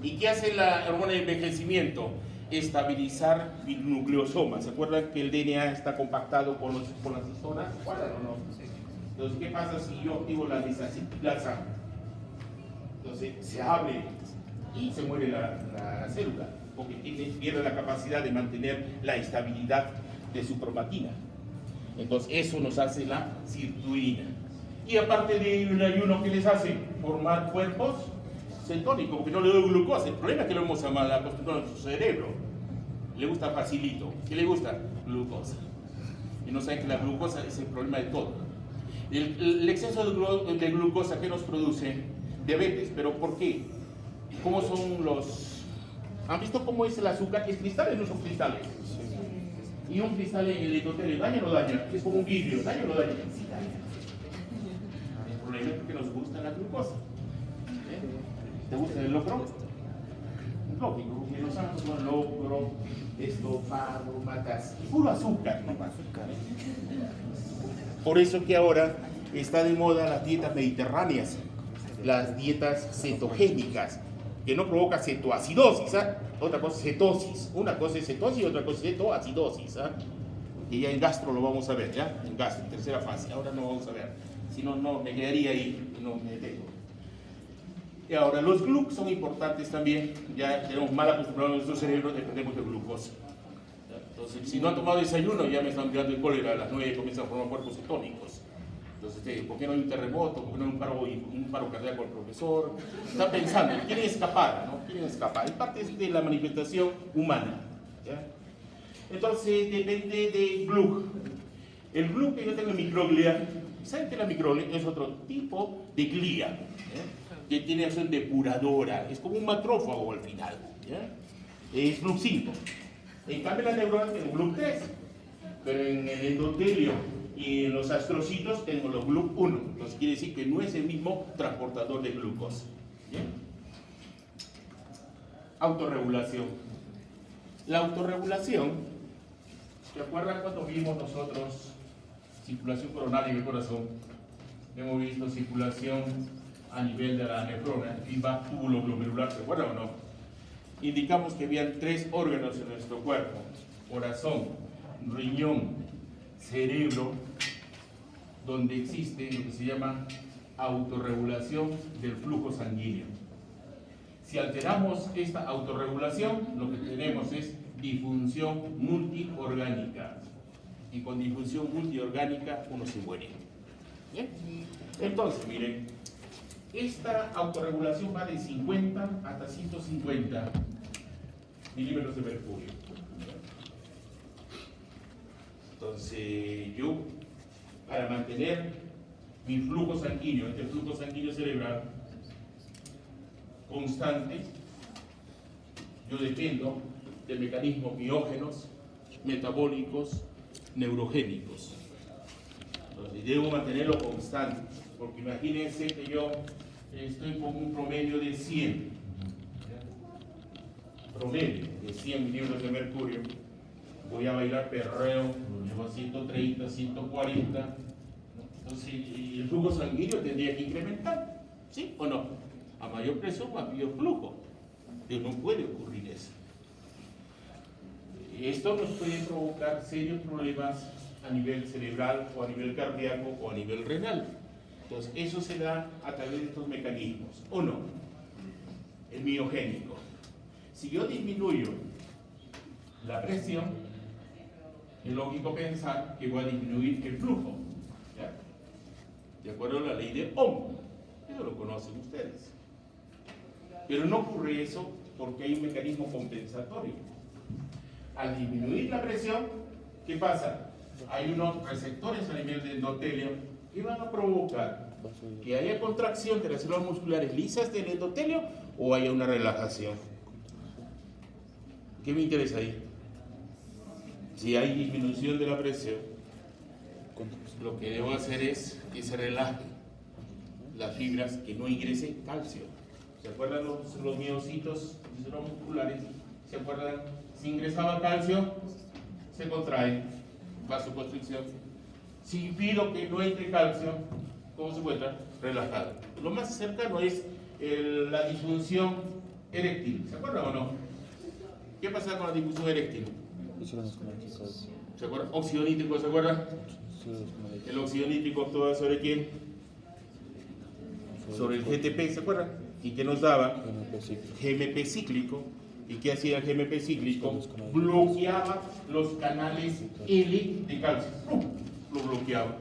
¿Y qué hace la hormona del envejecimiento? Estabilizar el nucleosoma. ¿Se acuerdan que el DNA está compactado con las histonas? ¿Se acuerdan o no? Entonces, ¿qué pasa si yo activo la desacetilasa? Entonces, se abre y se muere la célula, porque pierde la capacidad de mantener la estabilidad de su cromatina. Entonces, eso nos hace la sirtuina. Y aparte del ayuno, ¿qué les hace? Formar cuerpos cetónicos, porque no le doy glucosa. El problema es que lo hemos mal acostumbrado en su cerebro. Le gusta facilito. ¿Qué le gusta? Glucosa. Y no saben que la glucosa es el problema de todo. El exceso de glucosa, ¿qué nos produce? Diabetes. ¿Pero por qué? ¿Cómo son los...? ¿Han visto cómo es el azúcar? ¿Es cristales o no son cristales? Y un cristal en el endotelio, ¿daña o no daña? Es como un vidrio, ¿daña o no daña? Sí, daña. El problema es que nos gusta la glucosa. ¿Te gusta el locro? Lógico, porque nos han tomado locro, estofado, matas, puro azúcar nomás. Por eso que ahora está de moda las dietas mediterráneas, las dietas cetogénicas, que no provoca cetoacidosis, ¿ah? Otra cosa es cetosis. Una cosa es cetosis y otra cosa es cetoacidosis, ¿ah? Y ya en gastro lo vamos a ver, ¿ya? En gastro, en tercera fase. Ahora no vamos a ver. Si no, no me quedaría ahí y no me detengo. Y ahora, los GLUC son importantes también. Ya tenemos mal acostumbrado a nuestro cerebro, dependemos de glucosa. ¿Ya? Entonces, si no han tomado desayuno, ya me están mirando el cólera. A las 9 comienzan a formar cuerpos cetónicos. Entonces, ¿por qué no hay un terremoto? ¿Por qué no hay un paro cardíaco al profesor? Están pensando, quieren escapar, ¿no? Quieren escapar. Es parte de la manifestación humana. ¿Ya? Entonces, depende del GLUC. El GLUC que yo tengo en microglia, ¿saben que la microglia es otro tipo de glía? Que tiene acción depuradora, es como un macrófago al final, ¿ya? Es GLUC 5. En cambio, las neuronas tienen GLUC 3, pero en el endotelio y en los astrocitos tengo los GLUC 1. Entonces quiere decir que no es el mismo transportador de glucosa. ¿Bien? Autorregulación. La autorregulación, ¿se acuerdan cuando vimos nosotros circulación coronaria en el corazón? Hemos visto circulación a nivel de la nefrona, feedback túbulo glomerular, ¿se acuerdan o no? Indicamos que habían 3 órganos en nuestro cuerpo: corazón, riñón, cerebro, donde existe lo que se llama autorregulación del flujo sanguíneo. Si alteramos esta autorregulación, lo que tenemos es disfunción multiorgánica. Y con disfunción multiorgánica uno se muere. ¿Bien? Entonces, miren, esta autorregulación va de 50 hasta 150 milímetros de mercurio. Entonces, yo, para mantener mi flujo sanguíneo, este flujo sanguíneo cerebral constante, yo dependo de mecanismos biógenos, metabólicos, neurogénicos. Entonces, debo mantenerlo constante, porque imagínense que yo estoy con un promedio de 100, promedio de 100 milímetros de mercurio, voy a bailar perreo, llevo a 130, 140, ¿no? Entonces el flujo sanguíneo tendría que incrementar, ¿sí o no? A mayor presión, mayor flujo, pero no puede ocurrir eso. Esto nos puede provocar serios problemas a nivel cerebral o a nivel cardíaco o a nivel renal. Entonces eso se da a través de estos mecanismos, ¿o no? El miogénico. Si yo disminuyo la presión, es lógico pensar que voy a disminuir el flujo, ¿ya? De acuerdo a la ley de Ohm. Eso lo conocen ustedes. Pero no ocurre eso porque hay un mecanismo compensatorio. Al disminuir la presión, ¿qué pasa? Hay unos receptores a nivel del endotelio que van a provocar que haya contracción de las células musculares lisas del endotelio o haya una relajación. ¿Qué me interesa ahí? Si hay disminución de la presión, lo que debo hacer es que se relajen las fibras, que no ingrese calcio. ¿Se acuerdan los miocitos musculares? ¿Se acuerdan? Si ingresaba calcio, se contrae, vasoconstricción. Si pido que no entre calcio, ¿cómo se encuentra? Relajado. Lo más cercano es la disfunción eréctil. ¿Se acuerdan o no? ¿Qué pasa con la disfunción eréctil? ¿Se acuerdan? Óxido nítrico, ¿se acuerdan? El óxido nítrico actúa sobre quién? Sobre el GTP, ¿se acuerdan? ¿Y qué nos daba? GMP cíclico. ¿Y qué hacía el GMP cíclico? Bloqueaba los canales L de calcio. Lo bloqueaba.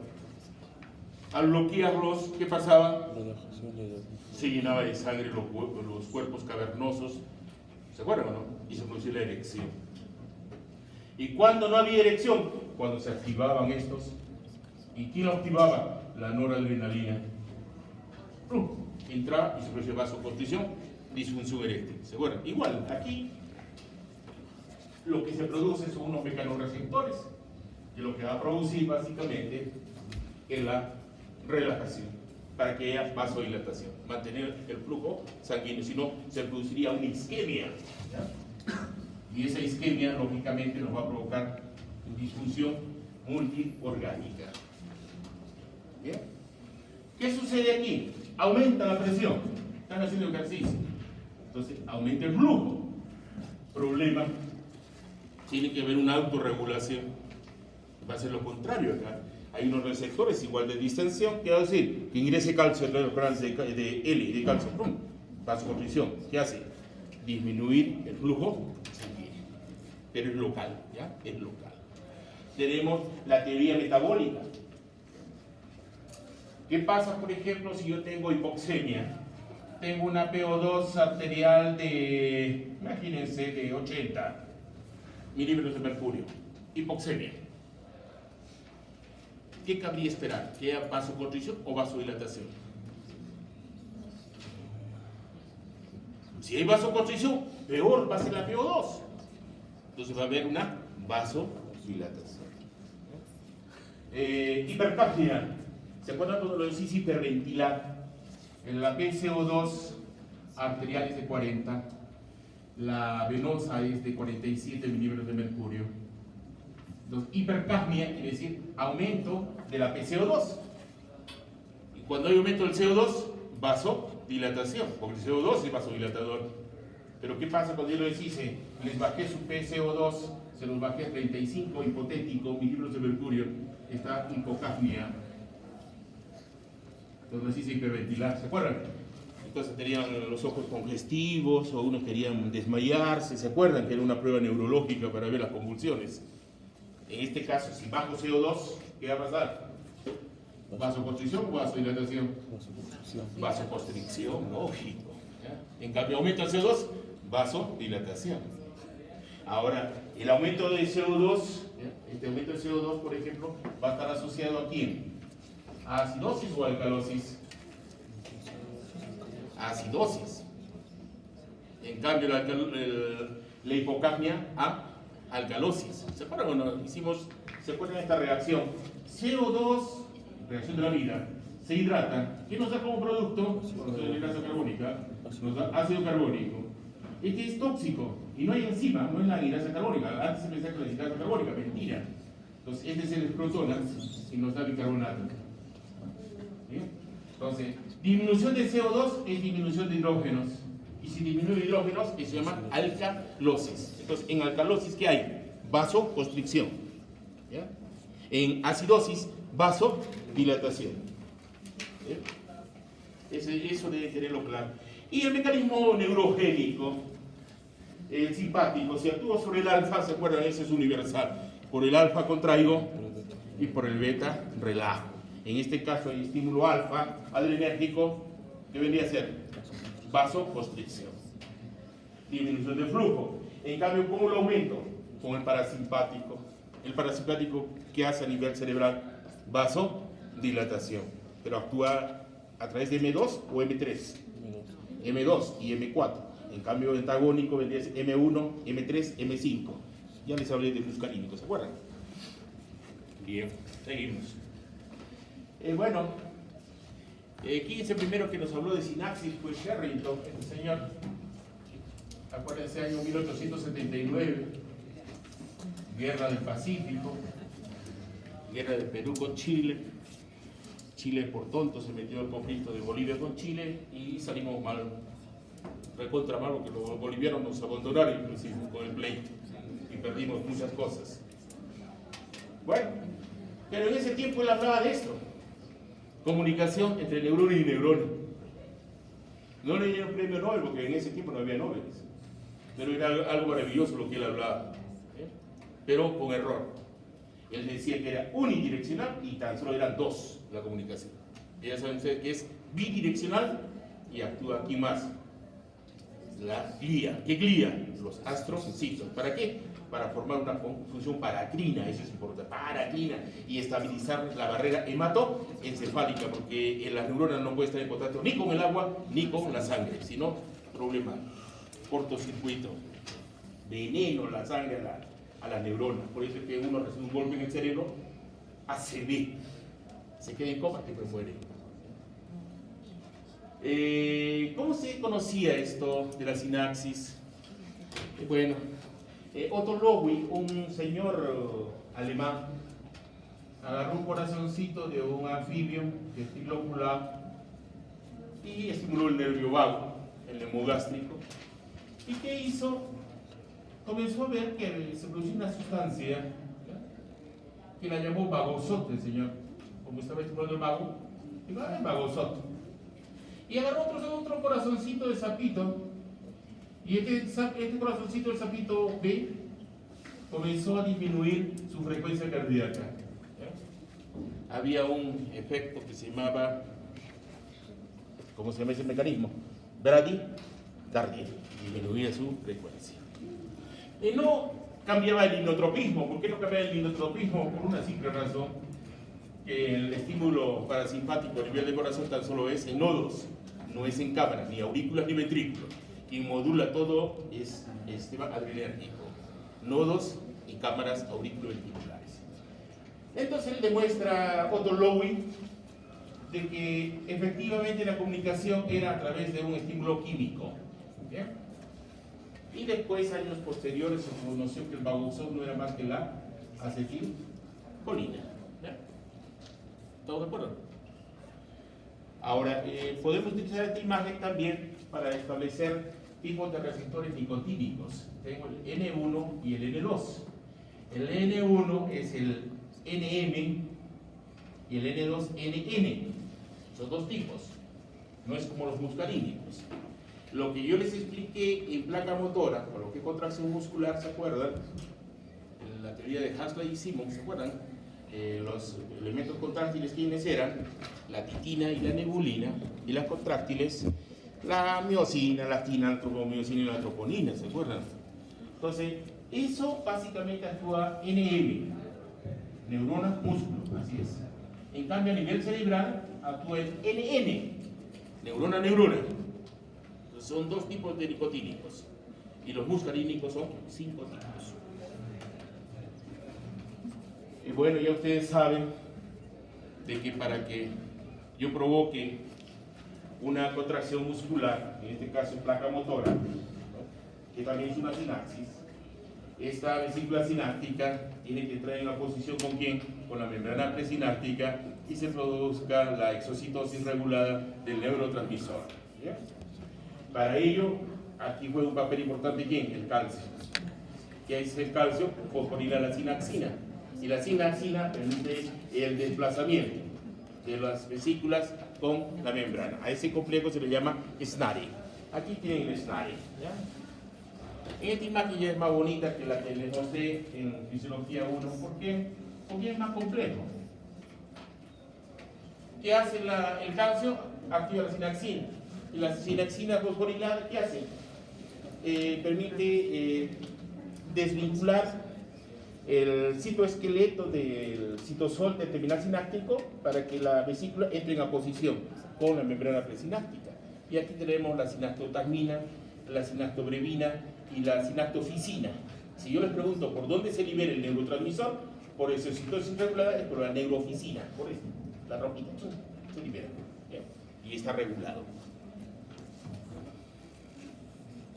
Al bloquearlos, ¿qué pasaba? Se llenaba de sangre los cuerpos cavernosos. ¿Se acuerdan o no? Y se producía la erección. ¿Y cuándo no había erección? Cuando se activaban estos. ¿Y quién lo activaba? La noradrenalina. Entraba y se producía vasoconstricción, disfunción eréctil. ¿Se acuerdan? Igual, aquí lo que se produce son unos mecanorreceptores, que lo que va a producir básicamente es la relajación, para que haya vasodilatación, mantener el flujo sanguíneo, si no se produciría una isquemia, ¿ya? Y esa isquemia lógicamente nos va a provocar disfunción multiorgánica. ¿Bien? ¿Qué sucede aquí? Aumenta la presión, están haciendo ejercicio, entonces aumenta el flujo. Problema, tiene que haber una autorregulación, va a ser lo contrario acá. Hay unos receptores igual de distensión, que va a decir que ingrese calcio en los canales de L, de calcio, vasoconstricción. ¿Qué hace? Disminuir el flujo sanguíneo, pero es local, ¿ya? Es local. Tenemos la teoría metabólica. ¿Qué pasa, por ejemplo, si yo tengo hipoxemia? Tengo una PO2 arterial de, imagínense, de 80 milímetros de mercurio. Hipoxemia. ¿Qué cabría esperar? ¿Que haya vasoconstricción o vasodilatación? Si hay vasoconstricción, peor va a ser la PO2. Entonces va a haber una vasodilatación. Hipercapnia. ¿Se acuerdan cuando lo decís hiperventilar? En la PCO2 arterial es de 40 la venosa es de 47 milímetros de mercurio. Entonces, hipercapnia quiere decir aumento de la PCO2. Y cuando hay aumento del CO2, vasodilatación, porque el CO2 es vasodilatador. Pero ¿qué pasa cuando yo les hice, les bajé su PCO2, se los bajé a 35 hipotético milímetros de mercurio? Está hipocapnia. Entonces les hice hiperventilar, ¿se acuerdan? Entonces tenían los ojos congestivos o unos querían desmayarse, ¿se acuerdan? Que era una prueba neurológica para ver las convulsiones. En este caso, si bajo CO2, ¿qué va a pasar? ¿Vasoconstricción o vasodilatación? Vasoconstricción, lógico. ¿Ya? En cambio, aumenta el CO2, vasodilatación. Ahora, el aumento de CO2, ¿ya? Este aumento de CO2, por ejemplo, va a estar asociado a ¿quién? ¿A acidosis o alcalosis? Acidosis. En cambio, la hipocapnia a alcalosis. ¿Se acuerdan cuando hicimos, se acuerdan de esta reacción? CO2, reacción de la vida, se hidrata. ¿Qué nos da como producto? De grasa carbónica, nos da ácido carbónico. Este es tóxico y no hay enzima, no es la grasa carbónica. Antes se pensaba que la grasa carbónica, mentira. Entonces, este se desprotona y nos da bicarbonato. ¿Sí? Entonces, disminución de CO2 es disminución de hidrógenos. Y si disminuye hidrógenos, eso se llama alcalosis. Entonces, en alcalosis, ¿qué hay? Vasoconstricción. ¿Ya? En acidosis, vasodilatación. ¿Ya? Eso debe tenerlo claro. Y el mecanismo neurogénico, el simpático, si actúa sobre el alfa, ¿se acuerdan? Ese es universal. Por el alfa contraigo y por el beta relajo. En este caso, el estímulo alfa adrenérgico, ¿qué vendría a ser? Vasoconstricción. Disminución de flujo. En cambio, ¿cómo lo aumento? Con el parasimpático. El parasimpático, ¿qué hace a nivel cerebral? Vasodilatación. Pero actúa a través de M2 o M3. M2 y M4. En cambio, el antagónico vendría a ser M1, M3, M5. Ya les hablé de muscarínicos, ¿se acuerdan? Bien, seguimos. Bueno, fíjense primero que nos habló de sinapsis, pues Sherrington, este señor, acuérdense, año 1879, Guerra del Pacífico, Guerra de Perú con Chile. Chile por tonto se metió en el conflicto de Bolivia con Chile y salimos mal, recontra mal, porque los bolivianos nos abandonaron inclusive con el pleito y perdimos muchas cosas. Bueno, pero en ese tiempo él hablaba de esto. Comunicación entre neurona y neurona. No le dieron premio Nobel porque en ese tiempo no había Nobel. Pero era algo maravilloso lo que él hablaba. Pero con error. Él decía que era unidireccional y tan solo eran dos la comunicación. Ya saben ustedes que es bidireccional y actúa aquí más. La glía. ¿Qué glía? Los astrocitos. ¿Para qué? Para formar una función paracrina, eso es importante, paracrina, y estabilizar la barrera hematoencefálica, porque la neurona no puede estar en contacto ni con el agua ni con la sangre, sino problema, cortocircuito, veneno la sangre a la neurona. Por eso es que uno recibe un golpe en el cerebro, ACV, se queda en coma y después muere. ¿Cómo se conocía esto de la sinapsis? Bueno, Otto Lowy, un señor alemán, agarró un corazoncito de un anfibio de estilo ocular y estimuló el nervio vago, el hemogástrico. ¿Y qué hizo? Comenzó a ver que se producía una sustancia, ¿ya?, que la llamó vagosote, el señor. Como estaba estimulando el vago, dijo, vagosote. Y agarró otro corazoncito de sapito. Y este corazoncito del sapito B comenzó a disminuir su frecuencia cardíaca. ¿Ya? Había un efecto que se llamaba, ¿cómo se llama ese mecanismo? Bradicardia, disminuía su frecuencia. Y no cambiaba el inotropismo. ¿Por qué no cambiaba el inotropismo? Por una simple razón, que el estímulo parasimpático a nivel de corazón tan solo es en nodos, no es en cámaras, ni aurículas ni ventrículos. Quien modula todo es el sistema adrenérgico, nodos y cámaras auriculoventriculares. Entonces él demuestra, Otto Lowy, de que efectivamente la comunicación era a través de un estímulo químico. ¿Bien? Y después, años posteriores, se conoció que el babusón no era más que la acetilcolina. ¿Ya? ¿Todos de acuerdo? Ahora, podemos utilizar esta imagen también para establecer tipos de receptores nicotínicos. Tengo el N1 y el N2. El N1 es el NM y el N2 NN. Son dos tipos. No es como los muscarínicos. Lo que yo les expliqué en placa motora, con lo que es contracción muscular, ¿se acuerdan? En la teoría de Hasley y Simon, ¿se acuerdan? Los elementos contráctiles, ¿quiénes eran? La titina y la nebulina, y las contráctiles, la miosina, la actina, la tropomiosina y la troponina, ¿se acuerdan? Entonces, eso básicamente actúa NM, neurona, músculo, así es. En cambio, a nivel cerebral, actúa el NN, neurona, neurona. Entonces, son dos tipos de nicotínicos, y los muscarínicos son 5 tipos. Y bueno, ya ustedes saben de que para que yo provoque una contracción muscular, en este caso placa motora, ¿no?, que también es una sinapsis, esta vesícula sináptica tiene que entrar en la posición ¿con quién? Con la membrana presináptica y se produzca la exocitosis regulada del neurotransmisor. ¿Ya? Para ello, aquí juega un papel importante ¿quién? El calcio. ¿Qué es el calcio? Fosforila la sinaxina. Y la sinaxina permite el desplazamiento de las vesículas con la membrana. A ese complejo se le llama SNARI. Aquí tienen el SNARI. ¿Ya? Esta imagen ya es más bonita que la que les mostré en Fisiología 1. ¿Por qué? Porque es más complejo. ¿Qué hace el calcio? Activa la sinaxina. Y la sinaxina fosforilada, ¿qué hace? Permite desvincular el citoesqueleto del citosol del terminal sináptico para que la vesícula entre en oposición con la membrana presináptica. Y aquí tenemos la sinaptotasmina, la sinaptobrevina y la sinaptoficina. Si yo les pregunto por dónde se libera el neurotransmisor, por esa citosis regulada es por la neuroficina, por esto, la rojita, se libera. ¿Bien? Y está regulado.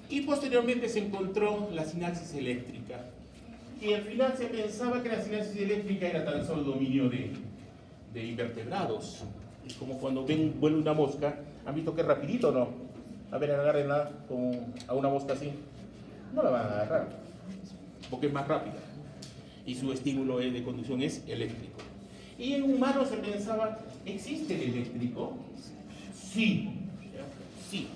Y posteriormente se encontró la sinapsis eléctrica. Y al final se pensaba que la sinapsis eléctrica era tan solo dominio de invertebrados. Es como cuando vuela una mosca. ¿Han visto que es rapidito o no? A ver, agárrenla a una mosca así. No la van a agarrar, porque es más rápida. Y su estímulo de conducción es eléctrico. Y en humanos se pensaba, ¿existe el eléctrico? Sí. Sí.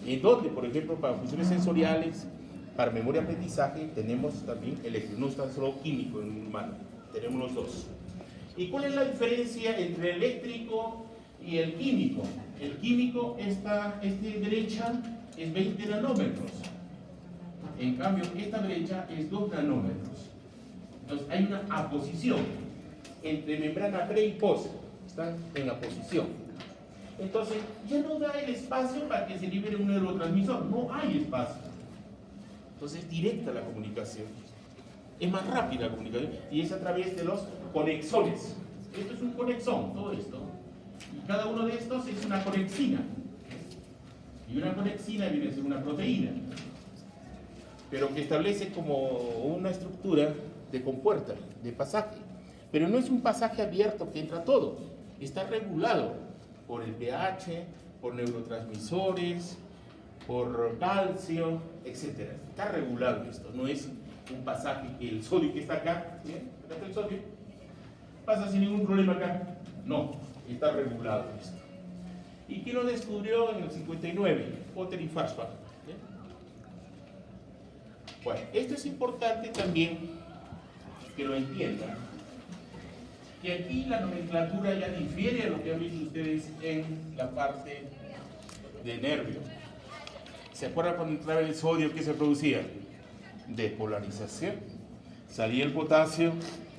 ¿En dónde? Por ejemplo, para funciones sensoriales, para memoria y aprendizaje, tenemos también eléctrico. No es tan solo químico en un humano, tenemos los dos. ¿Y cuál es la diferencia entre el eléctrico y el químico? El químico, esta derecha, es 20 nanómetros. En cambio, esta derecha es 2 nanómetros. Entonces, hay una aposición entre membrana pre y post. Están en aposición. Entonces, ya no da el espacio para que se libere un neurotransmisor. No hay espacio. Entonces, es directa la comunicación. Es más rápida la comunicación. Y es a través de los conexones. Esto es un conexón, todo esto. Y cada uno de estos es una conexina. Y una conexina viene a ser una proteína, pero que establece como una estructura de compuerta, de pasaje. Pero no es un pasaje abierto que entra todo. Está regulado por el pH, por neurotransmisores, por calcio, etc. Está regulado esto. No es un pasaje que el sodio que está acá, ¿bien? Acá está el sodio, pasa sin ningún problema acá. No, está regulado esto. ¿Y quién lo descubrió en el 59? Potter y Farsbach. Bueno, esto es importante también que lo entiendan. Que aquí la nomenclatura ya difiere a lo que han visto ustedes en la parte de nervio. ¿Se acuerdan cuando entraba el sodio que se producía? Despolarización. Salía el potasio,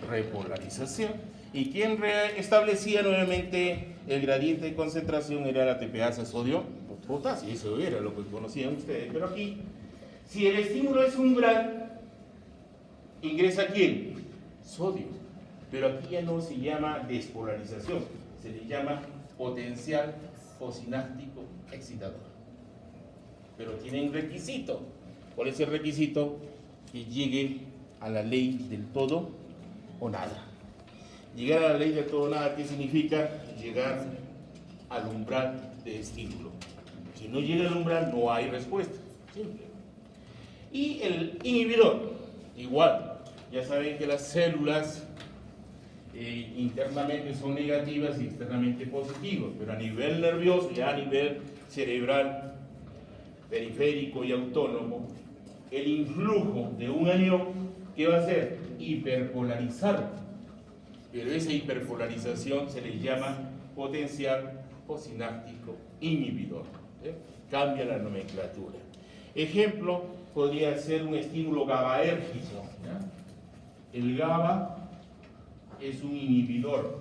repolarización. ¿Y quién establecía nuevamente el gradiente de concentración? Era la ATPasa sodio-potasio. Eso era lo que conocían ustedes. Pero aquí, si el estímulo es umbral, ¿ingresa quién? Sodio. Pero aquí ya no se llama despolarización, se le llama potencial posináptico excitador. pero tienen requisito. ¿Cuál es el requisito? Que llegue a la ley del todo o nada. Llegar a la ley del todo o nada, ¿qué significa? Llegar al umbral de estímulo. Si no llega al umbral, no hay respuesta. Simple. Y el inhibidor, igual. Ya saben que las células internamente son negativas y externamente positivas, pero a nivel nervioso y a nivel cerebral, periférico y autónomo, el influjo de un anión, ¿qué va a hacer? Hiperpolarizar. Pero esa hiperpolarización se le llama potencial o sináptico inhibidor. Cambia la nomenclatura. Ejemplo, podría ser un estímulo GABAérgico. El GABA es un inhibidor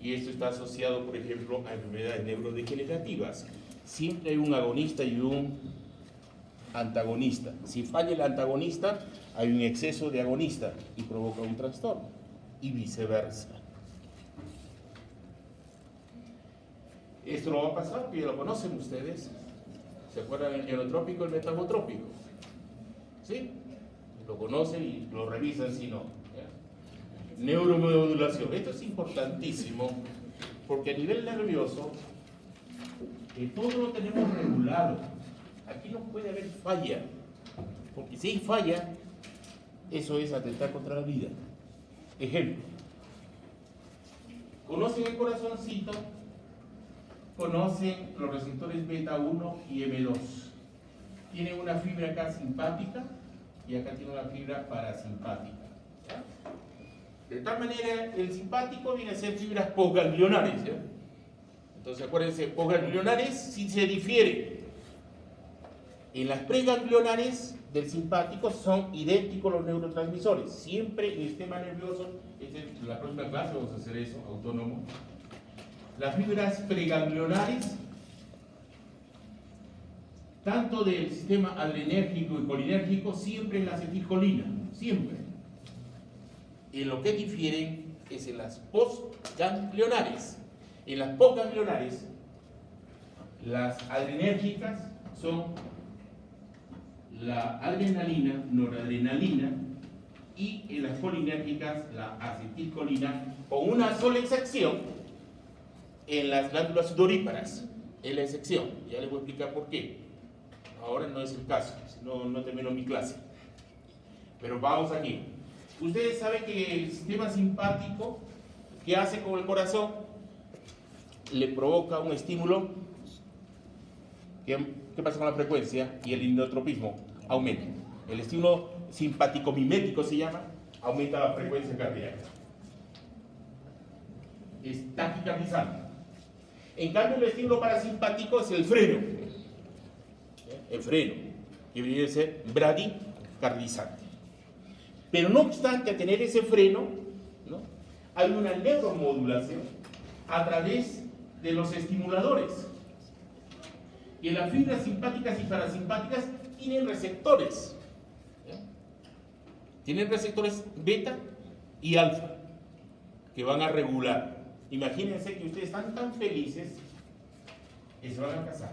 y esto está asociado, por ejemplo, a enfermedades neurodegenerativas. Siempre hay un agonista y un antagonista. Si falla el antagonista, hay un exceso de agonista y provoca un trastorno, y viceversa. Esto no va a pasar, que ya lo conocen ustedes. ¿Se acuerdan del enotrópico y el metabotrópico? ¿Sí? Lo conocen y lo revisan si no. Neuromodulación. Esto es importantísimo porque a nivel nervioso todo lo tenemos regulado. Aquí no puede haber falla, porque si hay falla, eso es atentar contra la vida. Ejemplo, ¿conocen el corazoncito? ¿Conocen los receptores beta 1 y M2? Tienen una fibra acá simpática y acá tiene una fibra parasimpática. ¿Ya? De tal manera, el simpático viene a ser fibras postganglionares. ¿Ya? Entonces, acuérdense, postganglionares sí se difiere. En las preganglionares del simpático son idénticos los neurotransmisores. Siempre en el sistema nervioso, en la próxima clase vamos a hacer eso, autónomo. Las fibras preganglionares, tanto del sistema adrenérgico y colinérgico, siempre en la acetilcolina, siempre. En lo que difieren es en las postganglionares. En las postganglionares, las adrenérgicas son la adrenalina, noradrenalina, y en las colinérgicas, la acetilcolina, con una sola excepción, en las glándulas sudoríparas, es la excepción. Ya les voy a explicar por qué. Ahora no es el caso, no termino mi clase. Pero vamos aquí. Ustedes saben que el sistema simpático, ¿qué hace con el corazón? Le provoca un estímulo. ¿Qué pasa con la frecuencia? Y el inotropismo aumenta. El estímulo simpático mimético se llama, aumenta la frecuencia cardíaca. Es taquicardizante. En cambio, el estímulo parasimpático es el freno. El freno, que debería ser bradicardizante. Pero no obstante, a tener ese freno, ¿no?, hay una neuromodulación a través de los estimuladores. Y las fibras simpáticas y parasimpáticas tienen receptores. Tienen receptores beta y alfa que van a regular. Imagínense que ustedes están tan felices que se van a casar.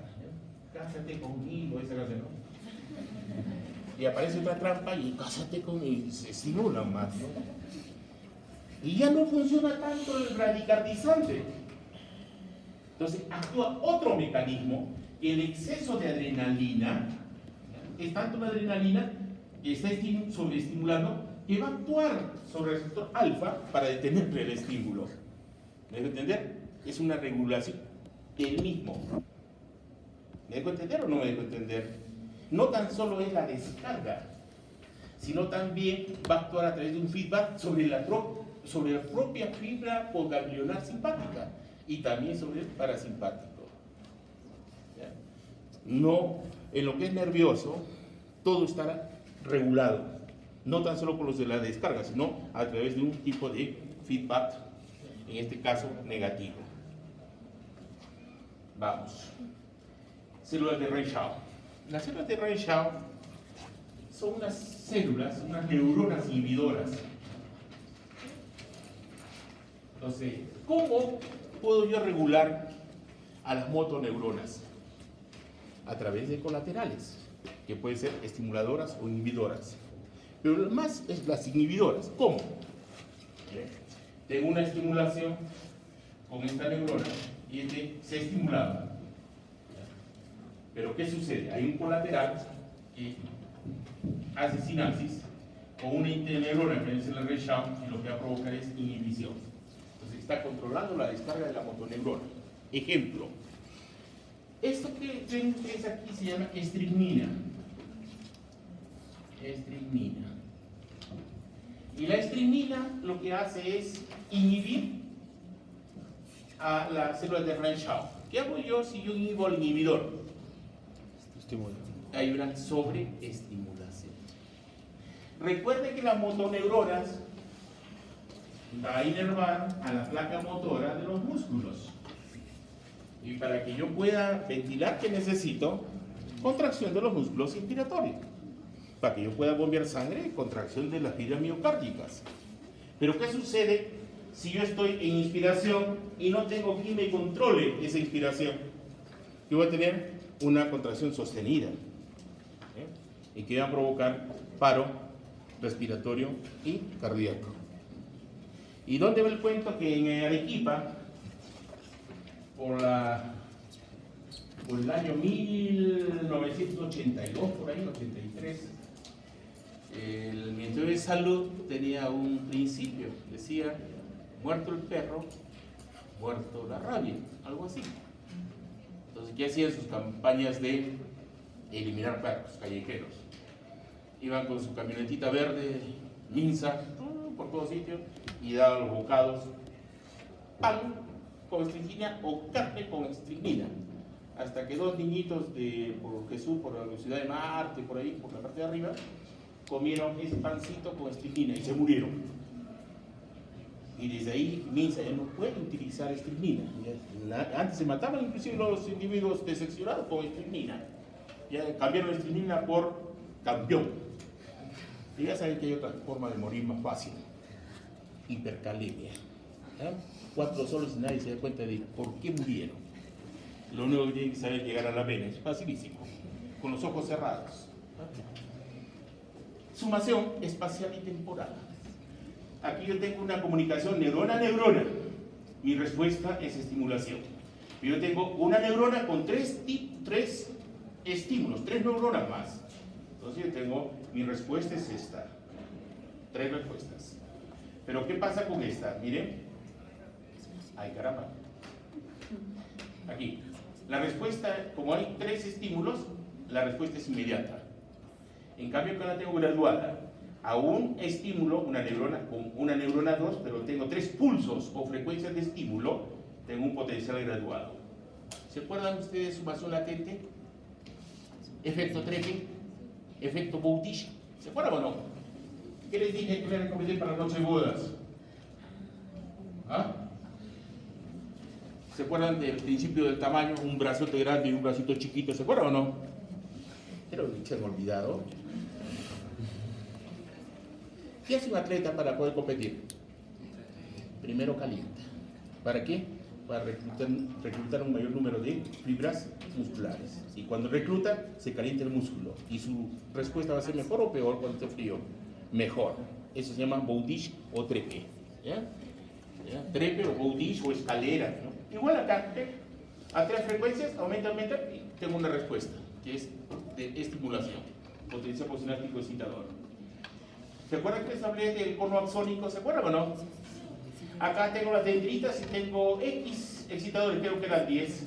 Cásate conmigo, esa canción, ¿no? Y aparece otra trampa y cásate conmigo, y se estimulan más, ¿no? Y ya no funciona tanto el bradicardizante. Entonces actúa otro mecanismo. El exceso de adrenalina es tanto la adrenalina que está sobreestimulando que va a actuar sobre el receptor alfa para detenerle el estímulo. ¿Me dejo entender? Es una regulación del mismo. ¿Me dejo entender o no me dejo entender? No tan solo es la descarga, sino también va a actuar a través de un feedback sobre la propia fibra postganglionar simpática y también sobre el parasimpático. ¿Ya? No, en lo que es nervioso, todo está regulado, no tan solo por los de la descarga, sino a través de un tipo de feedback, en este caso negativo. Vamos. Células de Renshaw. Las células de Renshaw son unas células, unas neuronas inhibidoras. Entonces, ¿cómo puedo yo regular a las motoneuronas? a través de colaterales, que pueden ser estimuladoras o inhibidoras. Pero lo más es las inhibidoras. ¿Cómo? Tengo una estimulación con esta neurona y se ha estimulado. Pero ¿qué sucede? Hay un colateral que hace sinapsis con una interneurona que es el RSHAM y lo que va a provocar es inhibición. Entonces está controlando la descarga de la motoneurona. Ejemplo, esto que ven ustedes aquí se llama estricnina. Estricnina. Y la estricnina lo que hace es inhibir a las células de RSHAM. ¿Qué hago yo si yo inhibo al inhibidor? Hay una sobreestimulación. Recuerde que las motoneuronas va a inervar a la placa motora de los músculos. Y para que yo pueda ventilar, ¿qué necesito? Contracción de los músculos inspiratorios. Para que yo pueda bombear sangre, contracción de las fibras miocárdicas. Pero ¿qué sucede si yo estoy en inspiración y no tengo quien me controle esa inspiración? Yo voy a tener una contracción sostenida, y que va a provocar paro respiratorio y cardíaco. ¿Y dónde va el cuento? Que en Arequipa, por el año 1982, por ahí, 83, el Ministerio de Salud tenía un principio, decía, muerto el perro, muerto la rabia, algo así. Entonces, ¿qué hacían sus campañas de eliminar perros callejeros? Iban con su camionetita verde, minsa, por todos sitios, y daban los bocados, pan con estricnina o carne con estricnina. Hasta que dos niñitos por Jesús, por la ciudad de Marte, por ahí, por la parte de arriba, comieron ese pancito con estricnina y se murieron. Y desde ahí Minsa ya no puede utilizar estricnina. Antes se mataban inclusive los individuos deseccionados con estricnina. Ya cambiaron la estricnina por campeón. Y ya saben que hay otra forma de morir más fácil. Hipercalemia. 4 soles y nadie se da cuenta de por qué murieron. Lo único que tienen que saber es llegar a la vena. Es facilísimo. Con los ojos cerrados. Sumación espacial y temporal. Aquí yo tengo una comunicación neurona-neurona. Mi respuesta es estimulación. Yo tengo una neurona con tres estímulos, 3 neuronas más. Entonces yo tengo, mi respuesta es esta. 3 respuestas. Pero ¿qué pasa con esta? Miren. Ay, caramba. Aquí. La respuesta, como hay 3 estímulos, la respuesta es inmediata. En cambio, acá la tengo graduada. A un estímulo, una neurona 2, pero tengo 3 pulsos o frecuencias de estímulo, tengo un potencial graduado. ¿Se acuerdan ustedes de sumación latente? Efecto Treppe, efecto Bowditch. ¿Se acuerdan o no? ¿Qué les dije que les recomendé para las noches de bodas? ¿Ah? ¿Se acuerdan del principio del tamaño? Un brazote grande y un bracito chiquito. ¿Se acuerdan o no? Pero se han olvidado. ¿Qué hace un atleta para poder competir? Primero calienta. ¿Para qué? Para reclutar un mayor número de fibras musculares. Y cuando recluta, se calienta el músculo. Y su respuesta va a ser mejor o peor cuando esté frío. Mejor. Eso se llama Bowditch o Treppe. ¿Ya? Treppe o Bowditch o escalera, ¿no? Igual acá, a 3 frecuencias, aumenta, y tengo una respuesta, que es de estimulación. Potencial posináptico excitador. ¿Se acuerdan que les hablé del cono axónico? ¿Se acuerdan o no? Acá tengo las dendritas y tengo X excitadores, creo que eran 10,